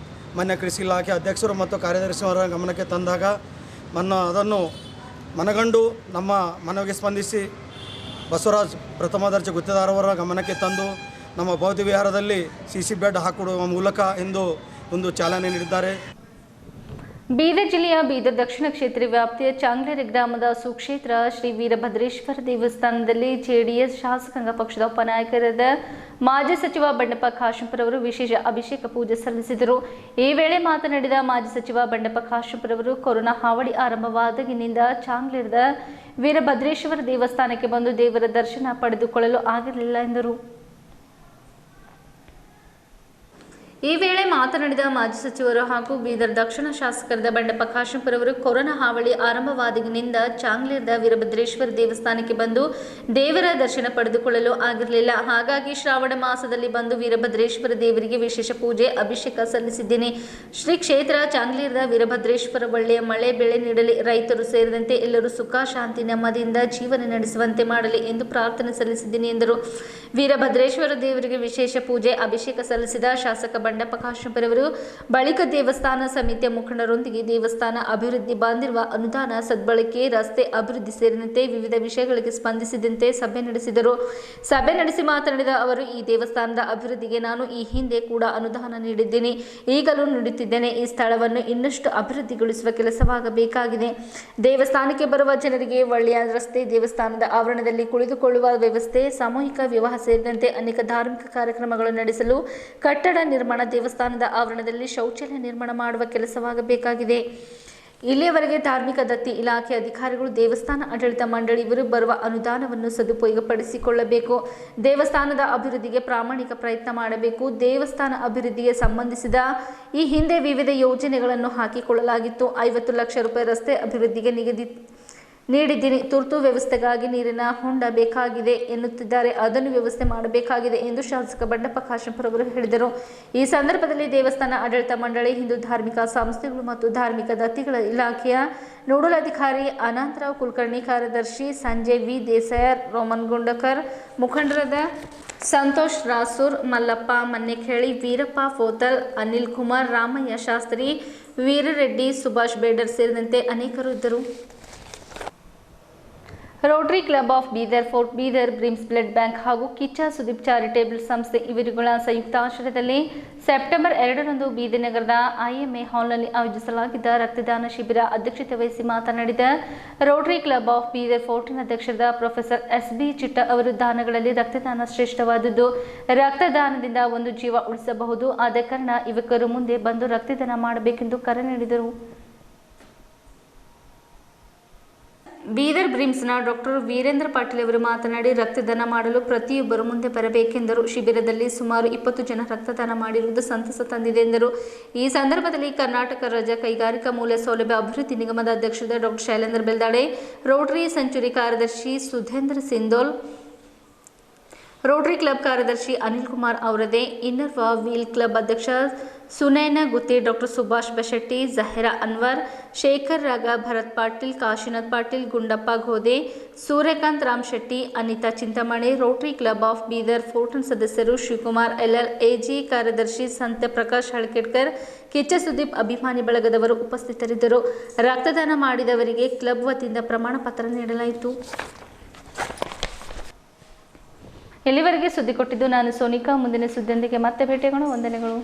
ಮೊನ್ನೆ ಕೃಷಿ ಇಲಾಖೆ ಅಧ್ಯಕ್ಷರು ಮತ್ತು ಕಾರ್ಯದರ್ಶಿಯವರ ಗಮನಕ್ಕೆ ತಂದಾಗ ಅದನ್ನು ಮನಗಂಡು ನಮ್ಮ ಮನವಿಗೆ ಸ್ಪಂದಿಸಿ ಬಸವರಾಜ್ ಪ್ರಥಮ ದರ್ಜೆ ಗುತ್ತೇದಾರವರ ಗಮನಕ್ಕೆ ತಂದು ನಮ್ಮ ಬೌದ್ಧ ವಿಹಾರದಲ್ಲಿ CC ಬೆಡ್ ಹಾಕಿಡುವ ಮೂಲಕ ಇಂದು ಒಂದು ಚಾಲನೆ ನೀಡಿದ್ದಾರೆ. ಬೀದರ್ ಜಿಲ್ಲೆಯ ಬೀದರ್ ದಕ್ಷಿಣ ಕ್ಷೇತ್ರ ವ್ಯಾಪ್ತಿಯ ಚಾಂಗ್ಲೇರಿ ಗ್ರಾಮದ ಸುಕ್ಷೇತ್ರ ಶ್ರೀ ವೀರಭದ್ರೇಶ್ವರ ದೇವಸ್ಥಾನದಲ್ಲಿ JDS ಶಾಸಕಾಂಗ ಪಕ್ಷದ ಉಪನಾಯಕರಾದ ಮಾಜಿ ಸಚಿವ ಬಂಡೆಪ್ಪ ಖಾಶೆಂಪುರವರು ವಿಶೇಷ ಅಭಿಷೇಕ ಪೂಜೆ ಸಲ್ಲಿಸಿದರು. ಈ ವೇಳೆ ಮಾತನಾಡಿದ ಮಾಜಿ ಸಚಿವ ಬಂಡೆಪ್ಪ ಖಾಶೆಂಪುರವರು ಕೊರೋನಾ ಹಾವಳಿ ಆರಂಭವಾದಾಗಿನಿಂದ ಚಾಂಗ್ಲೇರದ ವೀರಭದ್ರೇಶ್ವರ ದೇವಸ್ಥಾನಕ್ಕೆ ಬಂದು ದೇವರ ದರ್ಶನ ಪಡೆದುಕೊಳ್ಳಲು ಆಗಿರಲಿಲ್ಲ ಎಂದರು. ಈ ವೇಳೆ ಮಾತನಾಡಿದ ಮಾಜಿ ಸಚಿವರು ಹಾಗೂ ಬೀದರ್ ದಕ್ಷಿಣ ಶಾಸಕರಾದ ಬಂಡೆಪ್ಪ ಖಾಶೆಂಪುರವರು ಕೊರೋನಾ ಹಾವಳಿ ಆರಂಭವಾದಾಗಿನಿಂದ ಚಾಂಗ್ಲೇರದ ವೀರಭದ್ರೇಶ್ವರ ದೇವಸ್ಥಾನಕ್ಕೆ ಬಂದು ದೇವರ ದರ್ಶನ ಪಡೆದುಕೊಳ್ಳಲು ಆಗಿರಲಿಲ್ಲ. ಹಾಗಾಗಿ ಶ್ರಾವಣ ಮಾಸದಲ್ಲಿ ಬಂದು ವೀರಭದ್ರೇಶ್ವರ ದೇವರಿಗೆ ವಿಶೇಷ ಪೂಜೆ ಅಭಿಷೇಕ ಸಲ್ಲಿಸಿದ್ದೇನೆ. ಶ್ರೀ ಕ್ಷೇತ್ರ ಚಾಂಗ್ಲೇರದ ವೀರಭದ್ರೇಶ್ವರ ಒಳ್ಳೆಯ ಮಳೆ ಬೆಳೆ ನೀಡಲಿ, ರೈತರು ಸೇರಿದಂತೆ ಎಲ್ಲರೂ ಸುಖ ಶಾಂತಿ ನೆಮ್ಮದಿಯಿಂದ ಜೀವನ ನಡೆಸುವಂತೆ ಮಾಡಲಿ ಎಂದು ಪ್ರಾರ್ಥನೆ ಸಲ್ಲಿಸಿದ್ದೀನಿ ಎಂದರು. ವೀರಭದ್ರೇಶ್ವರ ದೇವರಿಗೆ ವಿಶೇಷ ಪೂಜೆ ಅಭಿಷೇಕ ಸಲ್ಲಿಸಿದ ಶಾಸಕ ಬಂಡೆಪ್ಪ ಖಾಶೆಂಪುರವರು ಬಳಿಕ ದೇವಸ್ಥಾನ ಸಮಿತಿಯ ಮುಖಂಡರೊಂದಿಗೆ ದೇವಸ್ಥಾನ ಅಭಿವೃದ್ಧಿ ಬಾಂದಿರುವ ಅನುದಾನ ಸದ್ಬಳಕೆ, ರಸ್ತೆ ಅಭಿವೃದ್ಧಿ ಸೇರಿದಂತೆ ವಿವಿಧ ವಿಷಯಗಳಿಗೆ ಸ್ಪಂದಿಸಿದಂತೆ ಸಭೆ ನಡೆಸಿದರು. ಸಭೆ ನಡೆಸಿ ಮಾತನಾಡಿದ ಅವರು, ಈ ದೇವಸ್ಥಾನದ ಅಭಿವೃದ್ಧಿಗೆ ನಾನು ಈ ಹಿಂದೆ ಕೂಡ ಅನುದಾನ ನೀಡಿದ್ದೇನೆ, ಈಗಲೂ ನೀಡುತ್ತಿದ್ದೇನೆ. ಈ ಸ್ಥಳವನ್ನು ಇನ್ನಷ್ಟು ಅಭಿವೃದ್ಧಿಗೊಳಿಸುವ ಕೆಲಸವಾಗಬೇಕಾಗಿದೆ. ದೇವಸ್ಥಾನಕ್ಕೆ ಬರುವ ಜನರಿಗೆ ಒಳ್ಳೆಯ ರಸ್ತೆ, ದೇವಸ್ಥಾನದ ಆವರಣದಲ್ಲಿ ಕುಳಿತುಕೊಳ್ಳುವ ವ್ಯವಸ್ಥೆ, ಸಾಮೂಹಿಕ ವಿವಾಹ ಸೇರಿದಂತೆ ಅನೇಕ ಧಾರ್ಮಿಕ ಕಾರ್ಯಕ್ರಮಗಳು ನಡೆಸಲು ಕಟ್ಟಡ ನಿರ್ಮಾಣ, ದೇವಸ್ಥಾನದ ಆವರಣದಲ್ಲಿ ಶೌಚಾಲಯ ನಿರ್ಮಾಣ ಮಾಡುವ ಕೆಲಸವಾಗಬೇಕಾಗಿದೆ. ಇಲ್ಲಿಯವರೆಗೆ ಧಾರ್ಮಿಕ ದತ್ತಿ ಇಲಾಖೆ ಅಧಿಕಾರಿಗಳು, ದೇವಸ್ಥಾನ ಆಡಳಿತ ಮಂಡಳಿ ಇವರು ಬರುವ ಅನುದಾನವನ್ನು ಸದುಪಯೋಗಪಡಿಸಿಕೊಳ್ಳಬೇಕು. ದೇವಸ್ಥಾನದ ಅಭಿವೃದ್ಧಿಗೆ ಪ್ರಾಮಾಣಿಕ ಪ್ರಯತ್ನ ಮಾಡಬೇಕು. ದೇವಸ್ಥಾನ ಅಭಿವೃದ್ಧಿಗೆ ಸಂಬಂಧಿಸಿದ ಈ ಹಿಂದೆ ವಿವಿಧ ಯೋಜನೆಗಳನ್ನು ಹಾಕಿಕೊಳ್ಳಲಾಗಿತ್ತು. 50 ಲಕ್ಷ ರೂಪಾಯಿ ರಸ್ತೆ ಅಭಿವೃದ್ಧಿಗೆ ನೀಡಿದ್ದೀನಿ. ತುರ್ತು ವ್ಯವಸ್ಥೆಗಾಗಿ ನೀರಿನ ಹೊಂಡ ಬೇಕಾಗಿದೆ ಎನ್ನುತ್ತಿದ್ದಾರೆ, ಅದನ್ನು ವ್ಯವಸ್ಥೆ ಮಾಡಬೇಕಾಗಿದೆ ಎಂದು ಶಾಸಕ ಬಂಡೆಪ್ಪ ಖಾಶೆಂಪುರವರು ಹೇಳಿದರು. ಈ ಸಂದರ್ಭದಲ್ಲಿ ದೇವಸ್ಥಾನ ಆಡಳಿತ ಮಂಡಳಿ, ಹಿಂದೂ ಧಾರ್ಮಿಕ ಸಂಸ್ಥೆಗಳು ಮತ್ತು ಧಾರ್ಮಿಕ ದತ್ತಿಗಳ ಇಲಾಖೆಯ ನೋಡಲ್ ಅಧಿಕಾರಿ ಅನಂತರಾವ್ ಕುಲಕರ್ಣಿ, ಕಾರ್ಯದರ್ಶಿ ಸಂಜಯ್ ವಿ ದೇಸಾಯರ್, ರೋಮನ್ ಗುಂಡಕರ್, ಮುಖಂಡರಾದ ಸಂತೋಷ್ ರಾಸೂರ್, ಮಲ್ಲಪ್ಪ ಮನ್ನೆಖೇಳಿ, ವೀರಪ್ಪ ಫೋತಲ್, ಅನಿಲ್ ಕುಮಾರ್, ರಾಮಯ್ಯ ಶಾಸ್ತ್ರಿ, ವೀರರೆಡ್ಡಿ, ಸುಭಾಷ್ ಬೇಡರ್ ಸೇರಿದಂತೆ ಅನೇಕರು ಇದ್ದರು. Rotary club of Bidar, fort Bidar, BRIMS blood bank ಹಾಗೂ ಕಿಚ್ಚ ಸುದೀಪ್ ಚಾರಿಟೇಬಲ್ ಸಂಸ್ಥೆ ಇವರುಗಳ ಸಂಯುಕ್ತಾಶ್ರಯದಲ್ಲಿ ಸೆಪ್ಟೆಂಬರ್ 2ರಂದು ಬೀದರ್ ನಗರದ IMA ಹಾಲ್ನಲ್ಲಿ ಆಯೋಜಿಸಲಾಗಿದ್ದ ರಕ್ತದಾನ ಶಿಬಿರ ಅಧ್ಯಕ್ಷತೆ ವಹಿಸಿ ಮಾತನಾಡಿದ ರೋಟರಿ ಕ್ಲಬ್ ಆಫ್ ಬೀದರ್ ಫೋರ್ಟಿನ ಅಧ್ಯಕ್ಷರಾದ ಪ್ರೊಫೆಸರ್ SB ಚಿಟ್ಟ ಅವರು, ದಾನಗಳಲ್ಲಿ ರಕ್ತದಾನ ಶ್ರೇಷ್ಠವಾದುದು. ರಕ್ತದಾನದಿಂದ ಒಂದು ಜೀವ ಉಳಿಸಬಹುದು. ಆದ ಕಾರಣ ಯುವಕರು ಮುಂದೆ ಬಂದು ರಕ್ತದಾನ ಮಾಡಬೇಕೆಂದು ಕರೆ ನೀಡಿದರು. ಬೀದರ್ ಬ್ರಿಮ್ಸ್ನ ಡಾಕ್ಟರ್ ವೀರೇಂದ್ರ ಪಾಟೀಲ್ ಅವರು ಮಾತನಾಡಿ, ರಕ್ತದಾನ ಮಾಡಲು ಪ್ರತಿಯೊಬ್ಬರು ಮುಂದೆ ಬರಬೇಕೆಂದರು. ಶಿಬಿರದಲ್ಲಿ ಸುಮಾರು 20 ಜನ ರಕ್ತದಾನ ಮಾಡಿರುವುದು ಸಂತಸ ತಂದಿದೆ ಎಂದರು. ಈ ಸಂದರ್ಭದಲ್ಲಿ ಕರ್ನಾಟಕ ರಾಜ್ಯ ಕೈಗಾರಿಕಾ ಮೂಲ ಸೌಲಭ್ಯ ಅಭಿವೃದ್ಧಿ ನಿಗಮದ ಅಧ್ಯಕ್ಷರಾದ ಡಾಕ್ಟರ್ ಶೈಲೇಂದ್ರ ಬೆಲ್ದಾಡೆ, ರೋಟರಿ ಸೆಂಚುರಿ ಕಾರ್ಯದರ್ಶಿ ಸುಧೇಂದ್ರ ಸಿಂಧೋಲ್, ರೋಟರಿ ಕ್ಲಬ್ ಕಾರ್ಯದರ್ಶಿ ಅನಿಲ್ ಕುಮಾರ್ ಅವರದೇ, ಇನ್ನರ್ವಾ ವೀಲ್ ಕ್ಲಬ್ ಅಧ್ಯಕ್ಷ Sunaina Gutti, doctor Subhash Bashetty, Zahira Anwar, Shekhar Raga, Bharat Patil, Kashinath Patil, Gundappa Gode, Suryakant Ram Shetty, Anita Chintamani, rotary club of Bidar ಫೋರ್ಟನ್ ಸದಸ್ಯರು ಶಿವಕುಮಾರ್ LL, AG ಕಾರ್ಯದರ್ಶಿ ಸತ್ಯಪ್ರಕಾಶ್ ಹಳ್ಕೇಡ್ಕರ್, ಕಿಚ್ಚ ಸುದೀಪ್ ಅಭಿಮಾನಿ ಬಳಗದವರು ಉಪಸ್ಥಿತರಿದ್ದರು. ರಕ್ತದಾನ ಮಾಡಿದವರಿಗೆ ಕ್ಲಬ್ ವತಿಯಿಂದ ಪ್ರಮಾಣ ಪತ್ರ ನೀಡಲಾಯಿತು. ಇಲ್ಲಿವರೆಗೆ ಸುದ್ದಿ ಕೊಟ್ಟಿದ್ದು ನಾನು ಸೋನಿಕಾ. ಮುಂದಿನ ಸುದ್ದಿಯೊಂದಿಗೆ ಮತ್ತೆ ಭೇಟಿಯಾಗೋಣ. ವಂದನೆಗಳು.